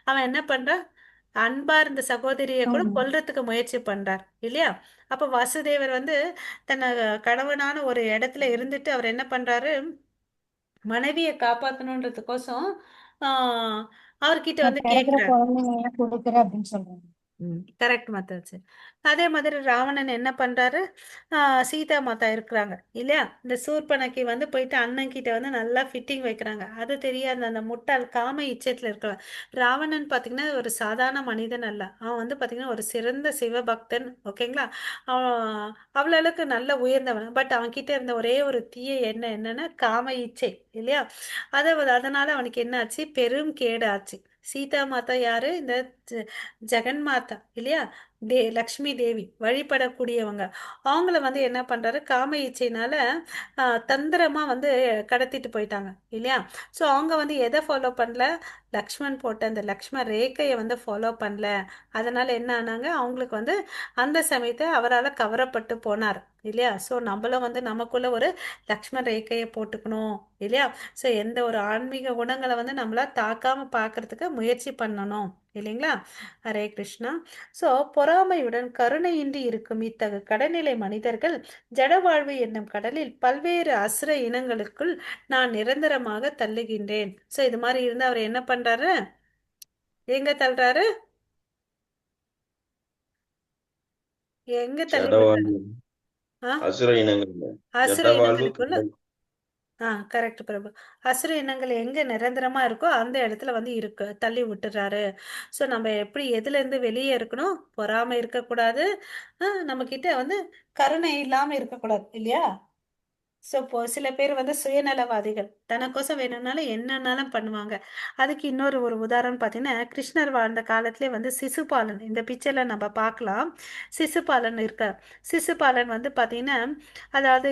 அவன் என்ன பண்றான்? அன்பா இருந்த சகோதரியை கூட ஆமா. கொல்றதுக்கு முயற்சி பண்றார் இல்லையா? அப்ப வாசுதேவர் வந்து தன்னை கணவனான ஒரு இடத்துல இருந்துட்டு அவர் என்ன பண்றாரு, மனைவியை காப்பாத்தணுன்றதுக்கோசம் ஆஹ் அவர்கிட்ட நான் வந்து பிறக்கிற கேக்குறார். குழந்தைங்க எல்லாம் கொடுக்குறேன் அப்படின்னு சொல்றாங்க. கரெக்ட் மாதாச்சு. அதே மாதிரி ராவணன் என்ன பண்றாரு, சீதா மாதா இருக்கிறாங்க இல்லையா, இந்த சூர்பனகை வந்து போயிட்டு அண்ணன் கிட்ட வந்து நல்லா ஃபிட்டிங் வைக்கிறாங்க. அது தெரியாத அந்த முட்டாள் காம இச்சத்துல இருக்கிறான். ராவணன் பாத்தீங்கன்னா ஒரு சாதாரண மனிதன் அல்ல, அவன் வந்து பாத்தீங்கன்னா ஒரு சிறந்த சிவபக்தன். ஓகேங்களா? அவன் அவ்வளவுக்கு நல்ல உயர்ந்தவன். பட் அவன் கிட்ட இருந்த ஒரே ஒரு தீய எண்ணம் என்னன்னா காம இச்சை இல்லையா? அதனால அவனுக்கு என்ன ஆச்சு, பெரும் கேடு ஆச்சு. சீதா மாதா யாரு, இந்த ஜெகன் மாதா இல்லையா, லக்ஷ்மி தேவி வழிபடக்கூடியவங்க. அவங்கள வந்து என்ன பண்றாரு, காம இச்சையினால தந்திரமா வந்து கடத்திட்டு போயிட்டாங்க இல்லையா? ஸோ அவங்க வந்து எதை ஃபாலோ பண்ணல, லக்ஷ்மண் போட்ட அந்த லக்ஷ்மண ரேகையை வந்து ஃபாலோ பண்ணல. அதனால என்ன ஆனாங்க, அவங்களுக்கு வந்து அந்த சமயத்தை அவரால் கவரப்பட்டு போனார் இல்லையா? ஸோ நம்மளும் வந்து நமக்குள்ள ஒரு லக்ஷ்மண ரேகையை போட்டுக்கணும் இல்லையா? ஸோ எந்த ஒரு ஆன்மீக குணங்களை வந்து நம்மள தாக்காம பார்க்கறதுக்கு முயற்சி பண்ணணும் இல்லைங்களா? ஹரே கிருஷ்ணா. ஸோ பொறாமையுடன் கருணையின்றி இருக்கும் இத்தகு கடநிலை மனிதர்கள் ஜட வாழ்வு என்னும் கடலில் பல்வேறு அசுர இனங்களுக்குள் நான் நிரந்தரமாக தள்ளுகின்றேன். ஸோ இது மாதிரி இருந்து அவர் என்ன பண்றாரு, எங்க தள்ளுறாரு, எங்க தள்ளி விடுறாரு? ஜடவாழ்வு ஆ, அசுர இனங்கள். அசுர ஜடவாழ்வு இனங்களுக்குள்ள. கரெக்ட் பிரபு. அசுர எண்ணங்கள் எங்க நிரந்தரமா இருக்கோ அந்த இடத்துல வந்து இருக்கு தள்ளி விட்டுறாரு. ஸோ நம்ம எப்படி எதுல இருந்து வெளியே இருக்கணும், பொறாமை இருக்கக்கூடாது, நம்ம கிட்ட வந்து கருணை இல்லாம இருக்கக்கூடாது இல்லையா? ஸோ இப்போ சில பேர் வந்து சுயநலவாதிகள், தனக்கோசம் வேணும்னாலும் என்னன்னாலும் பண்ணுவாங்க. அதுக்கு இன்னொரு ஒரு உதாரணம் பார்த்தீங்கன்னா, கிருஷ்ணர் வாழ்ந்த காலத்திலே வந்து சிசுபாலன் இந்த பிக்சர்ல நம்ம பார்க்கலாம். சிசுபாலன் இருக்கார். சிசுபாலன் வந்து பார்த்தீங்கன்னா, அதாவது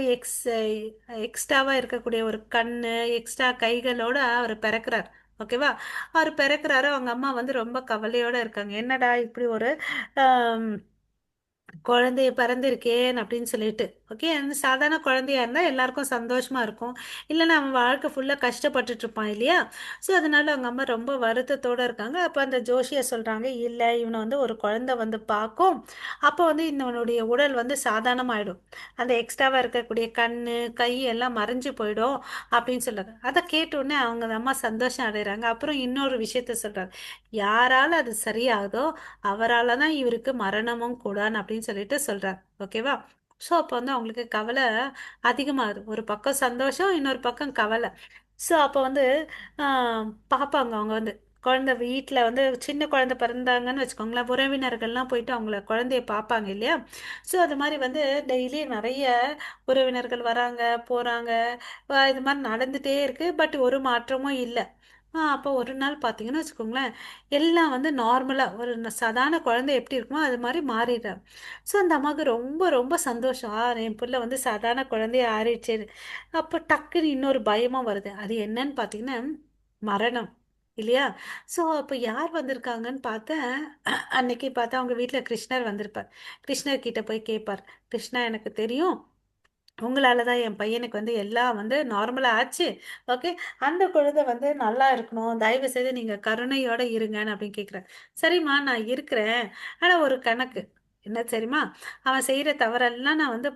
எக்ஸ்ட்ராவா இருக்கக்கூடிய ஒரு கண்ணு, எக்ஸ்ட்ரா கைகளோட அவர் பிறக்கிறார். ஓகேவா? அவர் பிறக்கிறாரு, அவங்க அம்மா வந்து ரொம்ப கவலையோட இருக்காங்க. என்னடா இப்படி ஒரு ஆம், குழந்தைய பிறந்திருக்கேன் அப்படின்னு சொல்லிட்டு. ஓகே, அந்த சாதாரண குழந்தையா இருந்தா எல்லாருக்கும் சந்தோஷமா இருக்கும். இல்லைன்னா அவன் வாழ்க்கை ஃபுல்லா கஷ்டப்பட்டுட்டு இருப்பான் இல்லையா? ஸோ அதனால அவங்க அம்மா ரொம்ப வருத்தத்தோட இருக்காங்க. அப்போ அந்த ஜோஷியர் சொல்றாங்க, இல்லை இவனை வந்து ஒரு குழந்தை வந்து பார்க்கும், அப்போ வந்து இவனுடைய உடல் வந்து சாதாரணமாயிடும், அந்த எக்ஸ்ட்ராவா இருக்கக்கூடிய கண்ணு கை எல்லாம் மறைஞ்சு போயிடும் அப்படின்னு சொல்றாங்க. அதை கேட்டோடனே அவங்க அம்மா சந்தோஷம் அடைகிறாங்க. அப்புறம் இன்னொரு விஷயத்த சொல்றாங்க, யாரால அது சரியாகுதோ அவரால் தான் இவருக்கு மரணமும் கூடான்னு அப்படின்னு சொல்லிட்டு சொல்றார். ஓகேவா? ஸோ அப்போ வந்து அவங்களுக்கு கவலை அதிகமாகுது. ஒரு பக்கம் சந்தோஷம், இன்னொரு பக்கம் கவலை. ஸோ அப்போ வந்து பார்ப்பாங்க, அவங்க வந்து குழந்தை வீட்டில் வந்து சின்ன குழந்தை பிறந்தாங்கன்னு வச்சுக்கோங்களேன், உறவினர்கள்லாம் போயிட்டு அவங்கள குழந்தைய பார்ப்பாங்க இல்லையா? ஸோ அது மாதிரி வந்து டெய்லி நிறைய உறவினர்கள் வராங்க போகிறாங்க, இது மாதிரி நடந்துகிட்டே இருக்கு. பட் ஒரு மாற்றமும் இல்லை. அப்போ ஒரு நாள் பார்த்தீங்கன்னு வச்சுக்கோங்களேன், எல்லாம் வந்து நார்மலாக ஒரு சாதாரண குழந்தை எப்படி இருக்குமோ அது மாதிரி மாறிடுறாங்க. ஸோ அந்த அம்மாவுக்கு ரொம்ப ரொம்ப சந்தோஷம், என் பிள்ளை வந்து சாதாரண குழந்தைய ஆறிடுச்சு. அப்போ டக்குன்னு இன்னொரு பயமும் வருது. அது என்னன்னு பார்த்தீங்கன்னா, மரணம் இல்லையா? ஸோ அப்போ யார் வந்திருக்காங்கன்னு பார்த்தேன். அன்னைக்கு பார்த்தா அவங்க வீட்டில் கிருஷ்ணர் வந்திருப்பார். கிருஷ்ணர் கிட்ட போய் கேட்பார், கிருஷ்ணா எனக்கு தெரியும் உங்களால தான் என் பையனுக்கு வந்து எல்லாம் வந்து நார்மலா ஆச்சு. ஓகே, அந்த குழந்தை வந்து நல்லா இருக்கணும், தயவு செய்து நீங்க கருணையோட இருங்கன்னு அப்படின்னு கேட்குறேன். சரிம்மா நான் இருக்கிறேன், ஆனா ஒரு கணக்கு என்ன தெரியுமா, அவன் செய்யற தவறெல்லாம் நான் வந்து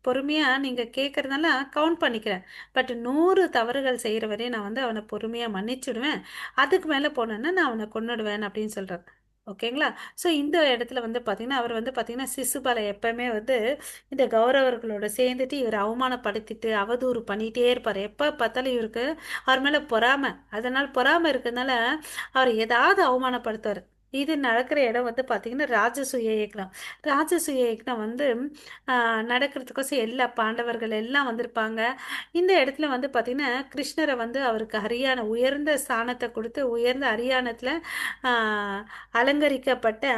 பொறுமையா நீங்க கேட்கறதெல்லாம் கவுண்ட் பண்ணிக்கிறேன். பட் 100 தவறுகள் செய்யற வரையும் நான் வந்து அவனை பொறுமையா மன்னிச்சுடுவேன். அதுக்கு மேல போனேன்னா நான் அவனை கொன்னுடுவேன் அப்படின்னு சொல்றாரு. ஓகேங்களா? ஸோ இந்த இடத்துல வந்து பார்த்தீங்கன்னா, அவர் வந்து பார்த்தீங்கன்னா சிசுபாலை எப்பவுமே வந்து இந்த கௌரவர்களோட சேர்ந்துட்டு இவர் அவமானப்படுத்திட்டு அவதூறு பண்ணிட்டே இருப்பார். எப்போ பார்த்தாலும் இவருக்கு அவர் மேலே பொறாமை, அதனால் பொறாமை இருக்கிறதுனால அவர் ஏதாவது அவமானப்படுத்துவார். இது நடக்கிற இடம் வந்து பார்த்தீங்கன்னா ராஜசூய இயக்கம். ராஜசூய இயக்கம் வந்து நடக்கிறதுக்கோசம் எல்லா பாண்டவர்கள் எல்லாம் வந்திருப்பாங்க. இந்த இடத்துல வந்து பார்த்தீங்கன்னா கிருஷ்ணரை வந்து அவருக்கு ஹரியான உயர்ந்த ஸ்தானத்தை கொடுத்து உயர்ந்த ஹரியானத்தில் அலங்கரிக்கப்பட்ட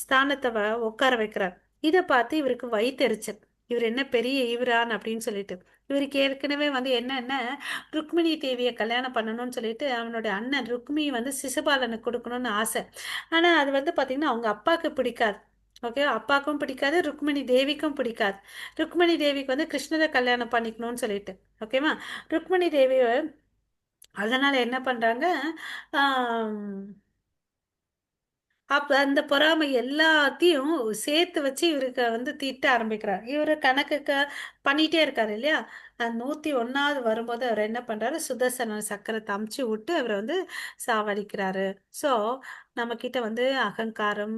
ஸ்தானத்தை உட்கார வைக்கிறார். இதை பார்த்து இவருக்கு வயித்தெரிச்சல், இவர் என்ன பெரிய இவரான் அப்படின்னு சொல்லிட்டு. இவருக்கு ஏற்கனவே வந்து என்னன்னா ருக்மிணி தேவியை கல்யாணம் பண்ணணும்னு சொல்லிட்டு அவனுடைய அண்ணன் ருக்மி வந்து சிசுபாலனுக்கு கொடுக்கணும்னு ஆசை. ஆனா அது வந்து பாத்தீங்கன்னா அவங்க அப்பாவுக்கு பிடிக்காது. ஓகே, அப்பாவுக்கும் பிடிக்காது, ருக்மிணி தேவிக்கும் பிடிக்காது. ருக்மிணி தேவிக்கு வந்து கிருஷ்ணரை கல்யாணம் பண்ணிக்கணும்னு சொல்லிட்டு. ஓகேவா? ருக்மிணி தேவி அதனால என்ன பண்றாங்க, ஆம், அப்ப அந்த பொறாமை எல்லாத்தையும் சேர்த்து வச்சு இவருக்கு வந்து திட்ட ஆரம்பிக்கிறார். இவரு கணக்குக்கு பண்ணிட்டே இருக்காரு இல்லையா? 101வது வரும்போது அவர் என்ன பண்றாரு, சுதர்சன சக்கரத்தை அமுச்சு விட்டு அவரை வந்து சாவடிக்கிறாரு. ஸோ நம்ம கிட்ட வந்து அகங்காரம்,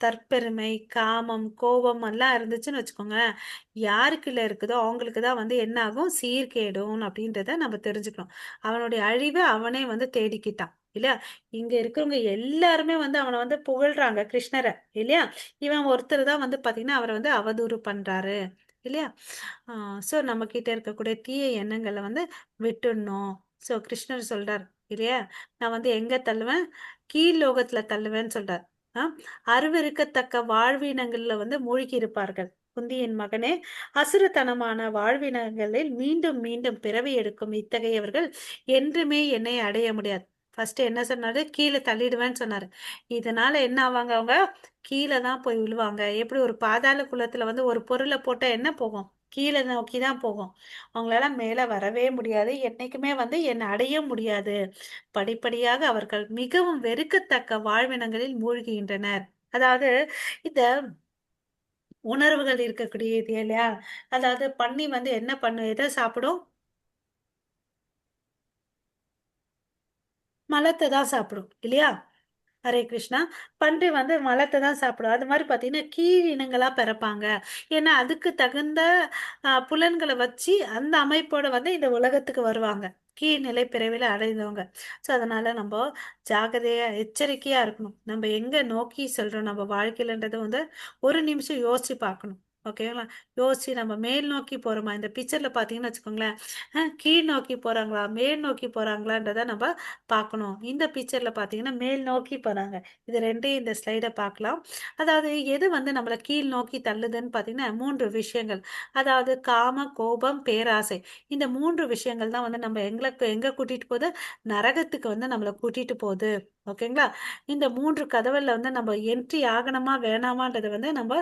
தற்பெருமை, காமம், கோபம் எல்லாம் இருந்துச்சுன்னு வச்சுக்கோங்க, யாருக்குள்ள இருக்குதோ அவங்களுக்கு தான் வந்து என்ன ஆகும், சீர்கேடும் அப்படின்றத நம்ம தெரிஞ்சுக்கணும். அவனுடைய அழிவை அவனே வந்து தேடிக்கிட்டான் இல்லையா? இங்க இருக்கிறவங்க எல்லாருமே வந்து அவனை வந்து புகழ்றாங்க கிருஷ்ணரை இல்லையா? இவன் ஒருத்தர் தான் வந்து பாத்தீங்கன்னா அவரை வந்து அவதூறு பண்றாரு இல்லையா? ஸோ நம்ம கிட்ட இருக்கக்கூடிய தீய எண்ணங்களை வந்து விட்டுடணும். ஸோ கிருஷ்ணர் சொல்றார் இல்லையா, நான் வந்து எங்க தள்ளுவேன், கீழ் லோகத்துல தள்ளுவேன்னு சொல்றார். ஆஹ் அருவருக்கத்தக்க வாழ்வினங்கள்ல வந்து மூழ்கி இருப்பார்கள். குந்தியின் மகனே, அசுரத்தனமான வாழ்வினங்களில் மீண்டும் மீண்டும் பிறவி எடுக்கும் இத்தகையவர்கள் என்றுமே என்னை அடைய முடியாது. ஃபர்ஸ்ட் என்ன சொன்னாரு, கீழே தள்ளிடுவேன்னு சொன்னாரு. இதனால என்ன ஆவாங்க, அவங்க கீழே தான் போய் விழுவாங்க. எப்படி ஒரு பாதாள குளத்துல வந்து ஒரு பொருளை போட்டா என்ன போகும், கீழே நோக்கி தான் போகும். அவங்களால மேல வரவே முடியாது, என்னைக்குமே வந்து என்னை அடைய முடியாது. படிப்படியாக அவர்கள் மிகவும் வெறுக்கத்தக்க வாழ்வினங்களில் மூழ்குகின்றனர். அதாவது இந்த உணர்வுகள் இருக்கக்கூடியது இல்லையா? அதாவது பன்னி வந்து என்ன பண்ணும், எதை சாப்பிடும், மலத்தை தான் சாப்பிடும் இல்லையா? ஹரே கிருஷ்ணா. பன்றி வந்து மலத்தை தான் சாப்பிடும். அது மாதிரி பார்த்தீங்கன்னா கீழ் இனங்களா பிறப்பாங்க. ஏன்னா அதுக்கு தகுந்த புலன்களை வச்சு அந்த அமைப்போட வந்து இந்த உலகத்துக்கு வருவாங்க, கீழ்நிலை பிறவில அடைந்தவங்க. ஸோ அதனால நம்ம ஜாகிரதையா எச்சரிக்கையா இருக்கணும். நம்ம எங்க நோக்கி செல்றோம் நம்ம வாழ்க்கையிலன்றதை வந்து ஒரு நிமிஷம் யோசிச்சு பார்க்கணும். ஓகேங்களா? யோசிச்சு நம்ம மேல் நோக்கி போறோமா, இந்த பிக்சர்ல பாத்தீங்கன்னு வச்சுக்கோங்களேன், கீழ் நோக்கி போறாங்களா மேல் நோக்கி போறாங்களான்றத நம்ம பார்க்கணும். இந்த பிக்சர்ல பாத்தீங்கன்னா மேல் நோக்கி போறாங்க. இது ரெண்டையும் இந்த ஸ்லைட பார்க்கலாம். அதாவது எது வந்து நம்மள கீழ் நோக்கி தள்ளுதுன்னு பாத்தீங்கன்னா மூன்று விஷயங்கள். அதாவது காம, கோபம், பேராசை. இந்த மூன்று விஷயங்கள் தான் வந்து நம்ம எங்களுக்கு எங்க கூட்டிட்டு போகுது, நரகத்துக்கு வந்து நம்மளை கூட்டிட்டு போகுது. ஓகேங்களா? இந்த மூன்று கதவுல வந்து நம்ம என்ட்ரி ஆகணுமா வேணாமான்றதை வந்து நம்ம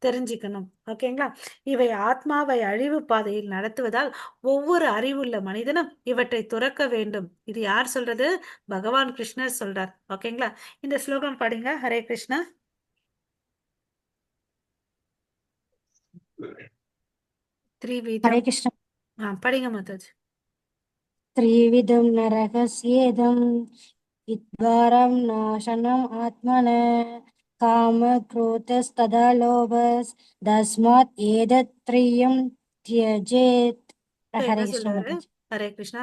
தெரிஞ்சுக்கணும். ஓகேங்களா? இவை ஆத்மாவை அழிவு பாதையில் நடத்துவதால் ஒவ்வொரு அறிவுள்ள மனிதனும் இவற்றை துறக்க வேண்டும். இது யார் சொல்றது, பகவான் கிருஷ்ணர் சொல்றார். ஓகேங்களா? இந்த ஸ்லோகம் படிங்க. ஹரே கிருஷ்ணா. ஹரே த்ரிவிதம். கிருஷ்ண. படிங்க மாதாஜி. त्रिविधं नरकस्येदं विद्वारं नाशनम् आत्मन कामक्रोधस्तथा लोभस्तस्मात् एतत्त्रयं त्यजेत्. இப்ப என்ன हरे कृष्ण சொல்றாரு, माताजी. ஹரே கிருஷ்ணா.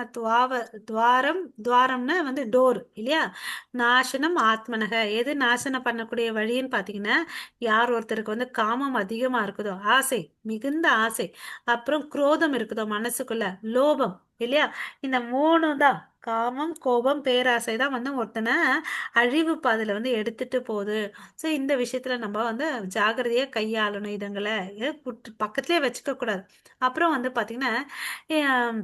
துவாரம், துவாரம்னா வந்து டோர் இல்லையா? நாசனம் ஆத்மனக, எது நாசனம் பண்ணக்கூடிய வழின்னு பாத்தீங்கன்னா, யார் ஒருத்தருக்கு வந்து காமம் அதிகமா இருக்குதோ, ஆசை, மிகுந்த ஆசை, அப்புறம் குரோதம் இருக்குதோ மனசுக்குள்ள, லோபம் இல்லையா, இந்த மூணு தான், காமம், கோபம், பேராசை தான் வந்து ஒருத்தனை அழிவு பாதையில வந்து எடுத்துட்டு போகுது. ஸோ இந்த விஷயத்துல நம்ம வந்து ஜாகிரதையா கையாளணும். இதுங்களை பக்கத்துலயே வச்சுக்க கூடாது. அப்புறம் வந்து பாத்தீங்கன்னா, ஆம்,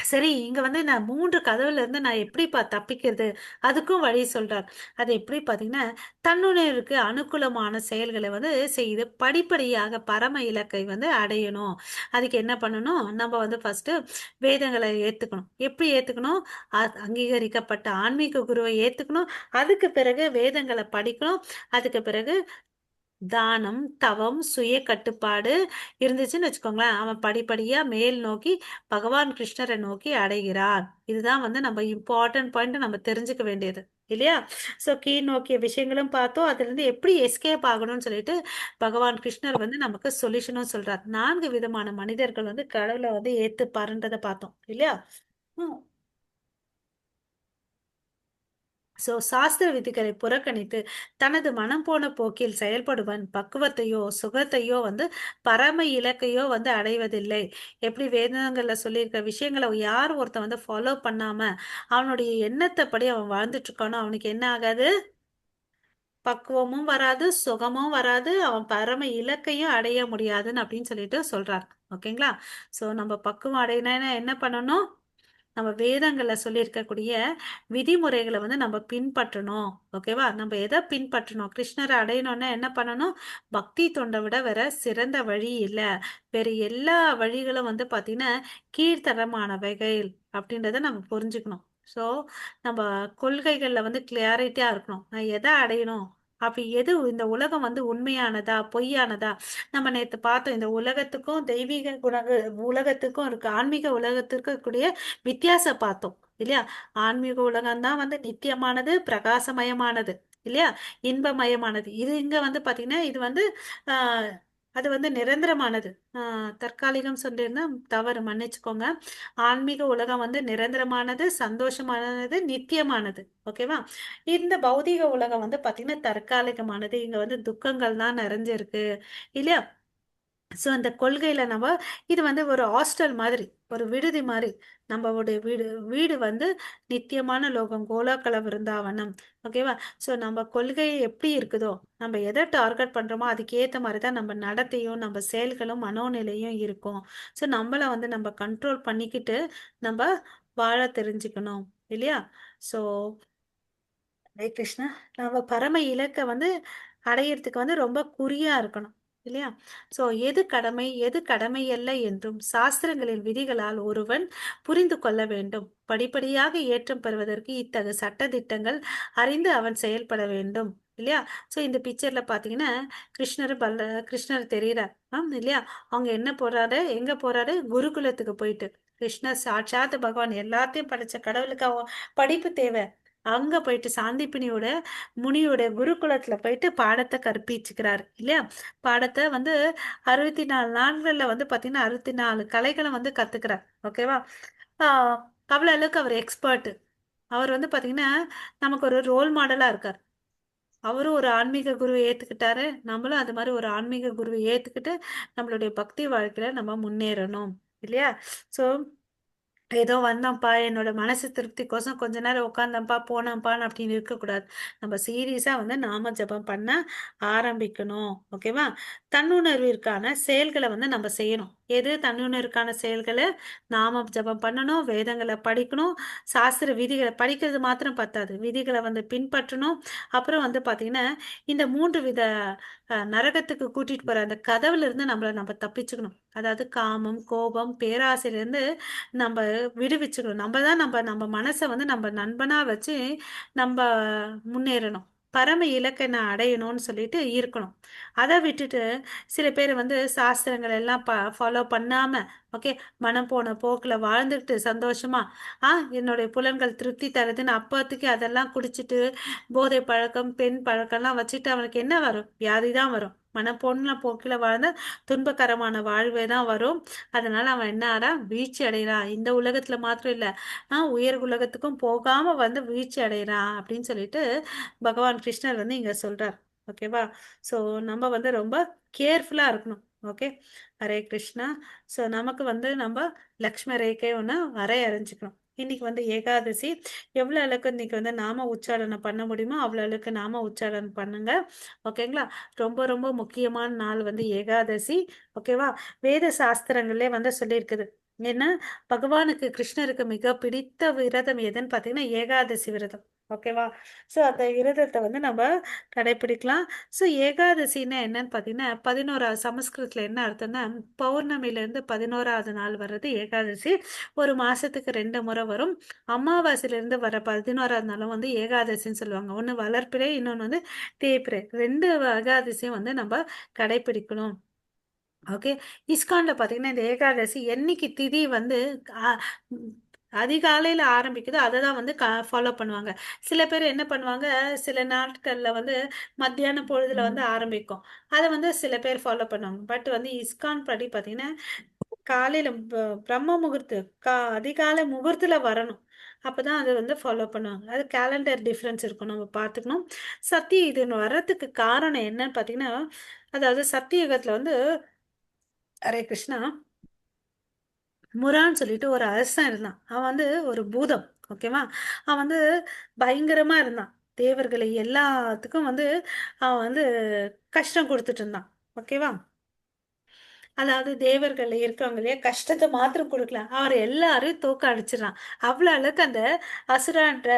சரி இங்க வந்து நான் மூன்று கதவுல இருந்து நான் எப்படிப்பா தப்பிக்கிறது, அதுக்கும் வழி சொல்றார். அது எப்படி பாத்தீங்கன்னா, தன்னுணர்வுக்கு அனுகூலமான செயல்களை வந்து செய்து படிப்படியாக பரம இலக்கை வந்து அடையணும். அதுக்கு என்ன பண்ணணும், நம்ம வந்து ஃபர்ஸ்ட் வேதங்களை ஏத்துக்கணும். எப்படி ஏத்துக்கணும், அங்கீகரிக்கப்பட்ட ஆன்மீக குருவை ஏத்துக்கணும். அதுக்கு பிறகு வேதங்களை படிக்கணும். அதுக்கு பிறகு தானம், தவம், சுய கட்டுப்பாடு இருந்துச்சுன்னு வச்சுக்கோங்களேன், அவன் படிப்படியா மேல் நோக்கி பகவான் கிருஷ்ணரை நோக்கி அடைகிறான். இதுதான் வந்து நம்ம இம்பார்ட்டன்ட் பாயிண்ட் நம்ம தெரிஞ்சுக்க வேண்டியது இல்லையா? சோ கீழ் நோக்கிய விஷயங்களும் பார்த்தோம், அதுல இருந்து எப்படி எஸ்கேப் ஆகணும்னு சொல்லிட்டு பகவான் கிருஷ்ணர் வந்து நமக்கு சொல்யூஷனும் சொல்றார். 4 விதமான மனிதர்கள் வந்து கடவுளை வந்து ஏத்துப்பாருன்றதை பார்த்தோம் இல்லையா? சோ சாஸ்திர விதிகளை புறக்கணித்து தனது மனம் போன போக்கில் செயல்படுவன் பக்குவத்தையோ சுகத்தையோ வந்து பரம இலக்கையோ வந்து அடைவதில்லை. எப்படி வேதங்கள்ல சொல்லியிருக்க விஷயங்களை யார் ஒருத்தன் வந்து ஃபாலோ பண்ணாம அவனுடைய எண்ணத்தை படி அவன் வாழ்ந்துட்டு இருக்கானோ அவனுக்கு என்ன ஆகாது, பக்குவமும் வராது, சுகமும் வராது, அவன் பரம இலக்கையும் அடைய முடியாதுன்னு அப்படின்னு சொல்லிட்டு சொல்றார். ஓகேங்களா? சோ நம்ம பக்குவம் அடையணும்னா என்ன பண்ணணும், நம்ம வேதங்கள்ல சொல்லியிருக்கக்கூடிய விதிமுறைகளை வந்து நம்ம பின்பற்றணும். ஓகேவா? நம்ம எதை பின்பற்றணும், கிருஷ்ணரை அடையணும்னா என்ன பண்ணணும், பக்தி தொண்டை விட வேற சிறந்த வழி இல்லை. வேற எல்லா வழிகளும் வந்து பாத்தீங்கன்னா கீழ்த்தரமானவைகள் அப்படின்றத நம்ம புரிஞ்சுக்கணும். ஸோ நம்ம கொள்கைகள்ல வந்து கிளியாரிட்டியா இருக்கணும். நான் எதை அடையணும், அப்படி எது இந்த உலகம் வந்து உண்மையானதா பொய்யானதா? நம்ம நேத்து பார்த்தோம், இந்த உலகத்துக்கும் தெய்வீக உலகத்துக்கும் இருக்கு, ஆன்மீக உலகத்திற்கு இருக்கக்கூடிய வித்தியாசம் பார்த்தோம் இல்லையா? ஆன்மீக உலகம் தான் வந்து நித்தியமானது, பிரகாசமயமானது இல்லையா, இன்பமயமானது. இது இங்க வந்து பாத்தீங்கன்னா இது வந்து ஆஹ் அது வந்து நிரந்தரமானது. தற்காலிகம் சொல்லியிருந்தா தவறு, மன்னிச்சுக்கோங்க. ஆன்மீக உலகம் வந்து நிரந்தரமானது, சந்தோஷமானது, நித்தியமானது. ஓகேவா? இந்த பௌதீக உலகம் வந்து பாத்தீங்கன்னா தற்காலிகமானது. இங்க வந்து துக்கங்கள் தான் நிறைஞ்சிருக்கு இல்லையா? ஸோ அந்த கொள்கையில நம்ம இது வந்து ஒரு ஹாஸ்டல் மாதிரி, ஒரு விடுதி மாதிரி. நம்மளுடைய வீடு வீடு வந்து நித்தியமான லோகம், கோலாகல விருந்தாவனம். ஓகேவா? ஸோ நம்ம கொள்கை எப்படி இருக்குதோ, நம்ம எதை டார்கெட் பண்றோமோ அதுக்கேற்ற மாதிரி தான் நம்ம நடத்தையும் நம்ம செயல்களும் மனோநிலையும் இருக்கும். ஸோ நம்மள வந்து நம்ம கண்ட்ரோல் பண்ணிக்கிட்டு நம்ம வாழ தெரிஞ்சுக்கணும் இல்லையா? ஸோ ஹரே கிருஷ்ணா. நம்ம பரம இலக்கை வந்து அடையிறதுக்கு வந்து ரொம்ப குறியா இருக்கணும் இல்லையா? சோ எது கடமை எது கடமை அல்ல என்றும் சாஸ்திரங்களின் விதிகளால் ஒருவன் புரிந்து கொள்ள வேண்டும். படிப்படியாக ஏற்றம் பெறுவதற்கு இத்தகு சட்ட திட்டங்கள் அறிந்து அவன் செயல்பட வேண்டும் இல்லையா? சோ இந்த பிக்சர்ல பாத்தீங்கன்னா கிருஷ்ணர் தெரியறார் இல்லையா? அவங்க என்ன போறாரு, எங்க போறாரு? குருகுலத்துக்கு போயிட்டு. கிருஷ்ணர் சாட்சாத் பகவான், எல்லாத்தையும் படைச்ச கடவுளுக்கு படிப்பு தேவை. அங்க போயிட்டு சாந்திப்பினியோட முனியோட குருகுலத்துல போயிட்டு பாடத்தை கற்பிச்சுக்கிறாரு இல்லையா? பாடத்தை வந்து 64 நாள்கள்ல வந்து பாத்தீங்கன்னா 64 கலைகளை வந்து கத்துக்கிறார். ஓகேவா? ஆஹ் அவ்வளவு அளவுக்கு அவர் எக்ஸ்பர்ட். அவர் வந்து பாத்தீங்கன்னா நமக்கு ஒரு ரோல் மாடலா இருக்கார். அவரும் ஒரு ஆன்மீக குருவை ஏத்துக்கிட்டாரு, நம்மளும் அது மாதிரி ஒரு ஆன்மீக குருவை ஏத்துக்கிட்டு நம்மளுடைய பக்தி வாழ்க்கையில நம்ம முன்னேறணும் இல்லையா? சோ ஏதோ வந்தோம்ப்பா, என்னோட மனசு திருப்திக்கோசம் கொஞ்ச நேரம் உட்காந்தோம்ப்பா போனோம்ப்பான்னு அப்படின்னு இருக்கக்கூடாது. நம்ம சீரியஸா வந்து நாம ஜெபம் பண்ண ஆரம்பிக்கணும். ஓகேவா? தன்னுணர்விற்கான செயல்களை வந்து நம்ம செய்யணும். எது தன்னுணர்வுக்கான செயல்களை? நாம ஜெபம் பண்ணணும், வேதங்களை படிக்கணும், சாஸ்திர விதிகளை படிக்கிறது மாத்திரம் பத்தாது, விதிகளை வந்து பின்பற்றணும். அப்புறம் வந்து பாத்தீங்கன்னா இந்த 3 வித நரகத்துக்கு கூட்டிட்டு போற அந்த கதவுல இருந்து நம்ம தப்பிச்சுக்கணும். அதாவது காமம், கோபம், பேராசையில இருந்து நம்ம விடுவிச்சுக்கணும். நம்ம தான் நம்ம நம்ம மனசை வந்து நம்ம நண்பனா வச்சு நம்ம முன்னேறணும். பரம இலக்கை நான் அடையணும்னு சொல்லிட்டு இருக்கணும். அதை விட்டுட்டு சில பேர் வந்து சாஸ்திரங்கள் எல்லாம் ஃபாலோ பண்ணாம, ஓகே, மனம் போன போக்குல வாழ்ந்துட்டு சந்தோஷமா என்னுடைய புலன்கள் திருப்தி தருதுன்னு அப்போதைக்கு அதெல்லாம் குடிச்சிட்டு போதை பழக்கம், பெண் பழக்கம்லாம் வச்சுட்டு அவனுக்கு என்ன வரும்? வியாதி தான் வரும். மனம் போன போக்கில வாழ்ந்தா துன்பகரமான வாழ்வே தான் வரும். அதனால அவன் என்ன ஆறான்? வீழ்ச்சி அடைகிறான். இந்த உலகத்துல மாத்திரம் இல்ல, உயர் உலகத்துக்கும் போகாம வந்து வீழ்ச்சி அடைகிறான் அப்படின்னு சொல்லிட்டு பகவான் கிருஷ்ணர் வந்து இங்க சொல்றார். ஓகேவா? சோ நம்ம வந்து ரொம்ப கேர்ஃபுல்லா இருக்கணும். ஓகே, ஹரே கிருஷ்ணா. சோ நமக்கு வந்து நம்ம லக்ஷ்மி ரேகை ஒன்று வரையறைஞ்சுக்கணும். இன்னைக்கு வந்து ஏகாதசி. எவ்வளவு அளவுக்கு இன்னைக்கு வந்து நாம உச்சாரணை பண்ண முடியுமோ அவ்வளவு அளவுக்கு நாம உச்சாரணை பண்ணுங்க. ஓகேங்களா? ரொம்ப ரொம்ப முக்கியமான நாள் வந்து ஏகாதசி. ஓகேவா? வேத சாஸ்திரங்களே வந்து சொல்லியிருக்குது. ஏன்னா பகவானுக்கு கிருஷ்ணருக்கு மிக பிடித்த விரதம் எதுன்னு பார்த்தீங்கன்னா ஏகாதசி விரதம். ஓகேவா? ஸோ அந்த விரதத்தை வந்து நம்ம கடைபிடிக்கலாம். ஸோ ஏகாதசின்னா என்னன்னு பார்த்தீங்கன்னா 11வது, சமஸ்கிருதத்தில் என்ன அர்த்தம்னா பௌர்ணமியிலேருந்து 11வது நாள் வர்றது ஏகாதசி. ஒரு மாசத்துக்கு 2 முறை வரும். அமாவாசையிலேருந்து வர 11வது நாளும் வந்து ஏகாதசின்னு சொல்லுவாங்க. ஒன்று வளர்ப்பிறை, இன்னொன்று வந்து தேய்பிறை. 2 ஏகாதசியும் வந்து நம்ம கடைபிடிக்கணும். ஓகே. இஸ்கான்ல பாத்தீங்கன்னா இந்த ஏகாதசி என்னைக்கு திதி வந்து ஆ- ம், அதிகாலையில ஆரம்பிக்குதோ அதை தான் வந்து ஃபாலோ பண்ணுவாங்க. சில பேர் என்ன பண்ணுவாங்க, சில நாட்கள்ல வந்து மத்தியான பொழுதுல வந்து ஆரம்பிக்கும். அதை வந்து சில பேர் ஃபாலோ பண்ணுவாங்க. பட் வந்து இஸ்கான் படி பாத்தீங்கன்னா காலையில பிரம்ம முகூர்த்து அதிகாலை முகூர்த்துல வரணும். அப்பதான் அது வந்து ஃபாலோ பண்ணுவாங்க. அது கேலண்டர் டிஃப்ரென்ஸ் இருக்கும், நம்ம பார்த்துக்கணும். இது வர்றதுக்கு காரணம் என்னன்னு பாத்தீங்கன்னா, அதாவது சத்தியுகத்துல வந்து ஹரே கிருஷ்ணா, முரான்னு சொல்லிட்டு ஒரு அரசன் இருந்தான். அவன் வந்து ஒரு பூதம். ஓகேவா? அவன் வந்து பயங்கரமா இருந்தான். தேவர்களை எல்லாத்துக்கும் வந்து அவன் வந்து கஷ்டம் கொடுத்துட்டு இருந்தான். ஓகேவா? அதாவது தேவர்கள் இருக்கவங்க இல்லையா, கஷ்டத்தை மாத்திரம் கொடுக்கல, அவர் எல்லாரையும் தோக்க அடிச்சிடறான். அவ்வளவு அளவுக்கு அந்த அசுரான்ற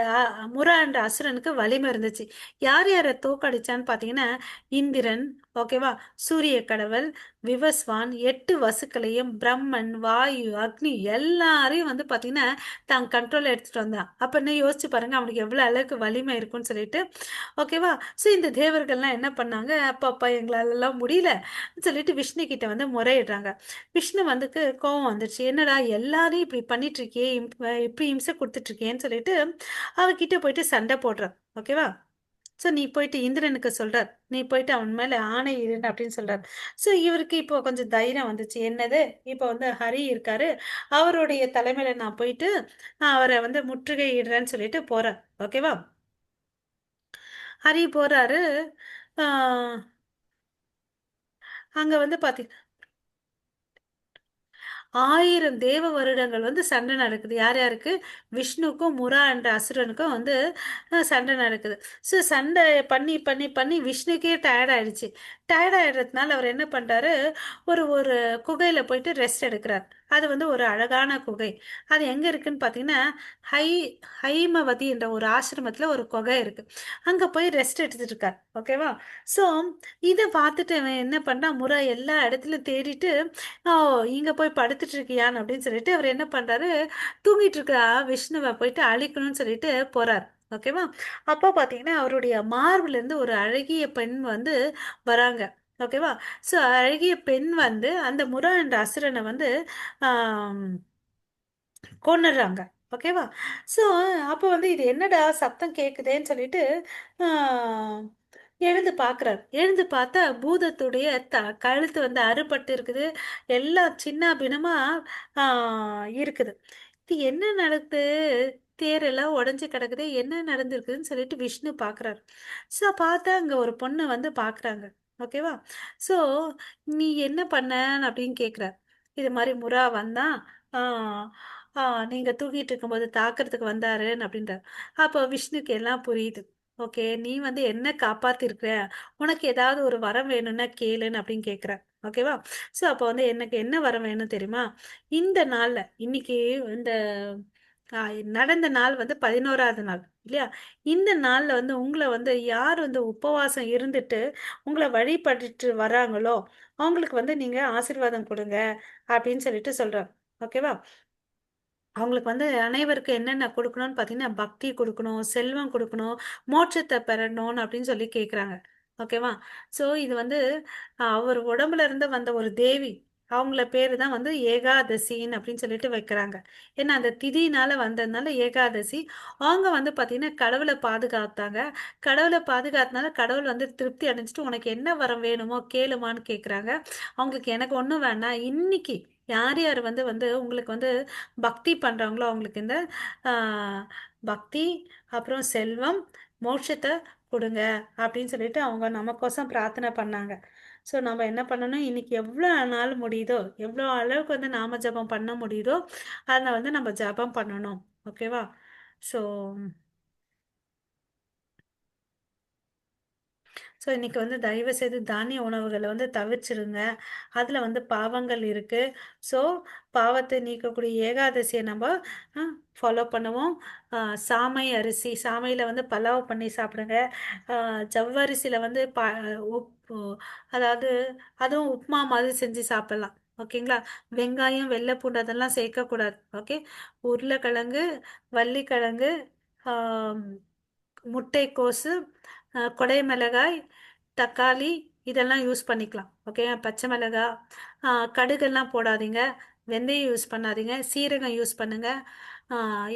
முரான்ற அசுரனுக்கு வலிமை இருந்துச்சு. யார் யாரை தோக்கடிச்சான்னு பாத்தீங்கன்னா, இந்திரன், ஓகேவா, சூரிய கடவுள், விவஸ்வான், 8 வசுக்களையும், பிரம்மன், வாயு, அக்னி எல்லாரையும் வந்து பாத்தீங்கன்னா தான் கண்ட்ரோல் எடுத்துட்டு வந்தான். அப்ப என்ன யோசிச்சு பாருங்க அவனுக்கு எவ்வளவு அளவுக்கு வலிமை இருக்கும்னு சொல்லிட்டு, ஓகேவா. ஸோ இந்த தேவர்கள்லாம் என்ன பண்ணாங்க, அப்பா எங்களாலலாம் முடியல சொல்லிட்டு விஷ்ணு கிட்ட வந்து முறையிடுறாங்க. விஷ்ணு வந்துக்கு கோவம் வந்துருச்சு, என்னடா எல்லாரையும் இப்படி பண்ணிட்டு இருக்கியே, இப்படி இம்சை கொடுத்துட்டு இருக்கேன்னு சொல்லிட்டு அவகிட்ட போயிட்டு சண்டை போடுறார். ஓகேவா. ஸோ நீ போயிட்டு இந்திரனுக்கு சொல்றார், நீ போயிட்டு அவன் மேல ஆணை இரு அப்படின்னு சொல்றார். ஸோ இவருக்கு இப்போ கொஞ்சம் தைரியம் வந்துச்சு, என்னது இப்போ வந்து ஹரி இருக்காரு, அவருடைய தலைமையில நான் போயிட்டு அவரை வந்து முற்றுகையிடுறேன்னு சொல்லிட்டு போறார். ஓகேவா. ஹரி போறாரு. ஆஹ் அங்க வந்து பாத்தி 1000 தேவ வருடங்கள் வந்து சண்டை நடக்குது. யார் யாருக்கு? விஷ்ணுக்கும் முரா என்ற அசுரனுக்கும் வந்து சண்டை நடக்குது. ஸோ சண்டை பண்ணி பண்ணி பண்ணி விஷ்ணுக்கே டயர்ட் ஆயிடுச்சு. டயர்ட் ஆயிடுறதுனால அவர் என்ன பண்றாரு, ஒரு ஒரு குகையில போயிட்டு ரெஸ்ட் எடுக்கிறார். அது வந்து ஒரு அழகான குகை. அது எங்க இருக்குன்னு பார்த்தீங்கன்னா, ஹை ஹைமவதி என்ற ஒரு ஆசிரமத்துல ஒரு குகை இருக்கு. அங்க போய் ரெஸ்ட் எடுத்துட்டு இருக்கார். ஓகேவா. ஸோ இதை பார்த்துட்டு அவன் என்ன பண்ணா, முரா எல்லா இடத்துலயும் தேடிட்டு, ஓ இங்க போய் படுத்துட்டு இருக்கியான்னு அப்படின்னு சொல்லிட்டு அவர் என்ன பண்றாரு, தூங்கிட்டு இருக்க விஷ்ணுவை போயிட்டு அழிக்கணும்னு சொல்லிட்டு போறார். ஓகேவா. அப்போ பாத்தீங்கன்னா அவருடைய மார்புல இருந்து ஒரு அழகிய பெண் வந்து வராங்க. ஓகேவா. ஸோ அழகிய பெண் வந்து அந்த முரா என்ற அசுரனை வந்து ஆஹ் கொன்னுடுறாங்க. ஓகேவா. ஸோ அப்போ வந்து இது என்னடா சத்தம் கேட்குதேன்னு சொல்லிட்டு ஆஹ் எழுந்து பார்க்குறாரு. எழுந்து பார்த்தா பூதத்துடைய கழுத்து வந்து அறுபட்டு இருக்குது, எல்லாம் சின்ன பின்னமா இருக்குது. இது என்ன நடக்குது, தேரெல்லாம் உடஞ்சி கிடக்குது, என்ன நடந்திருக்குதுன்னு சொல்லிட்டு விஷ்ணு பார்க்குறாரு. ஸோ பார்த்தா அங்கே ஒரு பொண்ணை வந்து பார்க்குறாங்க. ஓகேவா. ஸோ நீ என்ன பண்ணன்னு அப்படின்னு கேட்குறார். இது மாதிரி முரா வந்தான், ஆஹ் நீங்க தூங்கிட்டு இருக்கும்போது தாக்குறதுக்கு வந்தாருன்னு அப்படின்றார். அப்போ விஷ்ணுக்கு எல்லாம் புரியுது. ஓகே, நீ வந்து என்ன காப்பாத்திருக்கிற, உனக்கு ஏதாவது ஒரு வரம் வேணும்னா கேளுன்னு அப்படின்னு கேட்குற. ஓகேவா. ஸோ அப்போ வந்து எனக்கு என்ன வரம் வேணும் தெரியுமா, இந்த நாள்ல இன்னைக்கு இந்த நடந்த நாள் வந்து 11வது நாள் இல்லையா, இந்த நாள்ல வந்து உங்களை வந்து யார் வந்து உபவாசம் இருந்துட்டு உங்களை வழிபட்டுட்டு வராங்களோ அவங்களுக்கு வந்து நீங்க ஆசீர்வாதம் கொடுங்க அப்படின்னு சொல்லிட்டு சொல்றாங்க. ஓகேவா. அவங்களுக்கு வந்து அனைவருக்கும் என்னென்ன கொடுக்கணும்னு பார்த்தீங்கன்னா, பக்தி கொடுக்கணும், செல்வம் கொடுக்கணும், மோட்சத்தை பெறணும் அப்படின்னு சொல்லி கேட்குறாங்க. ஓகேவா. ஸோ இது வந்து அவர் உடம்புல இருந்து வந்த ஒரு தேவி, அவங்கள பேரு தான் வந்து ஏகாதசின்னு அப்படின்னு சொல்லிட்டு வைக்கிறாங்க. ஏன்னா அந்த திதினால வந்ததுனால ஏகாதசி. அவங்க வந்து பார்த்தீங்கன்னா கடவுளை பாதுகாத்தாங்க. கடவுளை பாதுகாத்தனால கடவுள் வந்து திருப்தி அடைஞ்சிட்டு உனக்கு என்ன வரம் வேணுமோ கேளுமான்னு கேட்குறாங்க. அவங்களுக்கு எனக்கு ஒன்றும் வேணாம், இன்னைக்கு யார் யார் வந்து வந்து உங்களுக்கு வந்து பக்தி பண்றாங்களோ அவங்களுக்கு இந்த ஆஹ், பக்தி, அப்புறம் செல்வம், மோட்சத்தை கொடுங்க அப்படின்னு சொல்லிட்டு அவங்க நமக்கோசம் பிரார்த்தனை பண்ணாங்க. ஸோ நம்ம என்ன பண்ணணும், இன்னைக்கு எவ்வளோ நாள் முடியுதோ, எவ்வளோ அளவுக்கு வந்து நாம ஜபம் பண்ண முடியுதோ அதை வந்து நம்ம ஜபம் பண்ணணும். ஓகேவா. ஸோ ஸோ இன்னைக்கு வந்து தயவு செய்து தானிய உணவுகளை வந்து தவிர்ச்சிருங்க. அதில் வந்து பாவங்கள் இருக்கு. ஸோ பாவத்தை நீக்கக்கூடிய ஏகாதசியை நம்ம ஃபாலோ பண்ணுவோம். சாமை அரிசி, சாமையில் வந்து பலாவ் பண்ணி சாப்பிடுங்க. ஜவ்வரிசியில் வந்து உப்பு, அதாவது அதுவும் உப்புமா மாதிரி செஞ்சு சாப்பிடலாம். ஓகேங்களா. வெங்காயம், வெள்ளை பூண்டு அதெல்லாம் சேர்க்கக்கூடாது. ஓகே. உருளைக்கிழங்கு, வள்ளிக்கிழங்கு, ஆம், முட்டைக்கோசு, கொடை மிளகாய், தக்காளி இதெல்லாம் யூஸ் பண்ணிக்கலாம். ஓகே. பச்சை மிளகாய், கடுகெல்லாம் போடாதீங்க, வெந்தயம் யூஸ் பண்ணாதீங்க, சீரகம் யூஸ் பண்ணுங்க.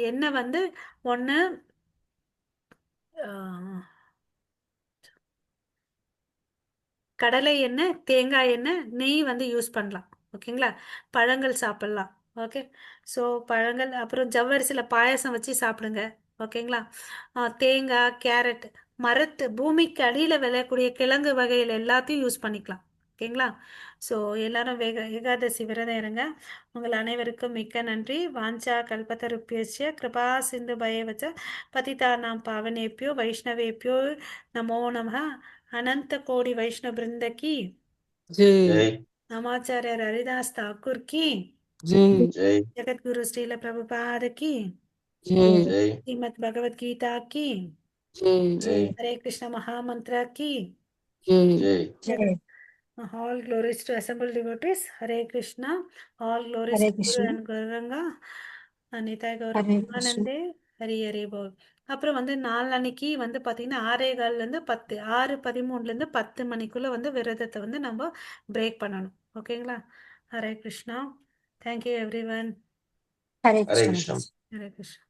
எண்ணெய் வந்து ஒன்று கடலை எண்ணெய், தேங்காய் எண்ணெய், நெய் வந்து யூஸ் பண்ணலாம். ஓகேங்களா. பழங்கள் சாப்பிடலாம். ஓகே. ஸோ பழங்கள், அப்புறம் ஜவ்வரிசியில் பாயாசம் வச்சு சாப்பிடுங்க. ஓகேங்களா. தேங்காய், கேரட், பூமிக்கு அடியில் விளையக்கூடிய கிழங்கு வகைகள் எல்லாத்தையும் யூஸ் பண்ணிக்கலாம். ஓகேங்களா. ஸோ எல்லாரும் ஏகாதசி விரதம் இருங்க. உங்கள் அனைவருக்கும் மிக்க நன்றி. வாஞ்சா கல்பத்தருப்பியஸ்ய கிருபா சிந்து பயவச்ச பதிதானாம் பாவனேபியோ வைஷ்ணவேபியோ நமோ நமः. अनंत कोटि वैष्णव वृंद की जय। जय। नमाचार्य हरिदास ठाकुर की, जय जय जगत गुरु श्रील प्रभुपाद की, जय जय श्रीमद् भगवत गीता की, जय जय हरे कृष्ण महामंत्र की, जय जय जगत all glories to assembled devotees. Hare Krishna. All glories Hare to Guru Krishna and Guranga. Anita Gaura Hare Krishna Anande. Hari Hari போல். அப்புறம் வந்து நாளன்னைக்கு வந்து பார்த்தீங்கன்னா 6:15 10 6:13 10 மணிக்குள்ள வந்து விரதத்தை வந்து நம்ம பிரேக் பண்ணணும். ஓகேங்களா? Hare Krishna. Thank you everyone. Hare Hare Krishna Krishna माता जी। ஹரே கிருஷ்ணா.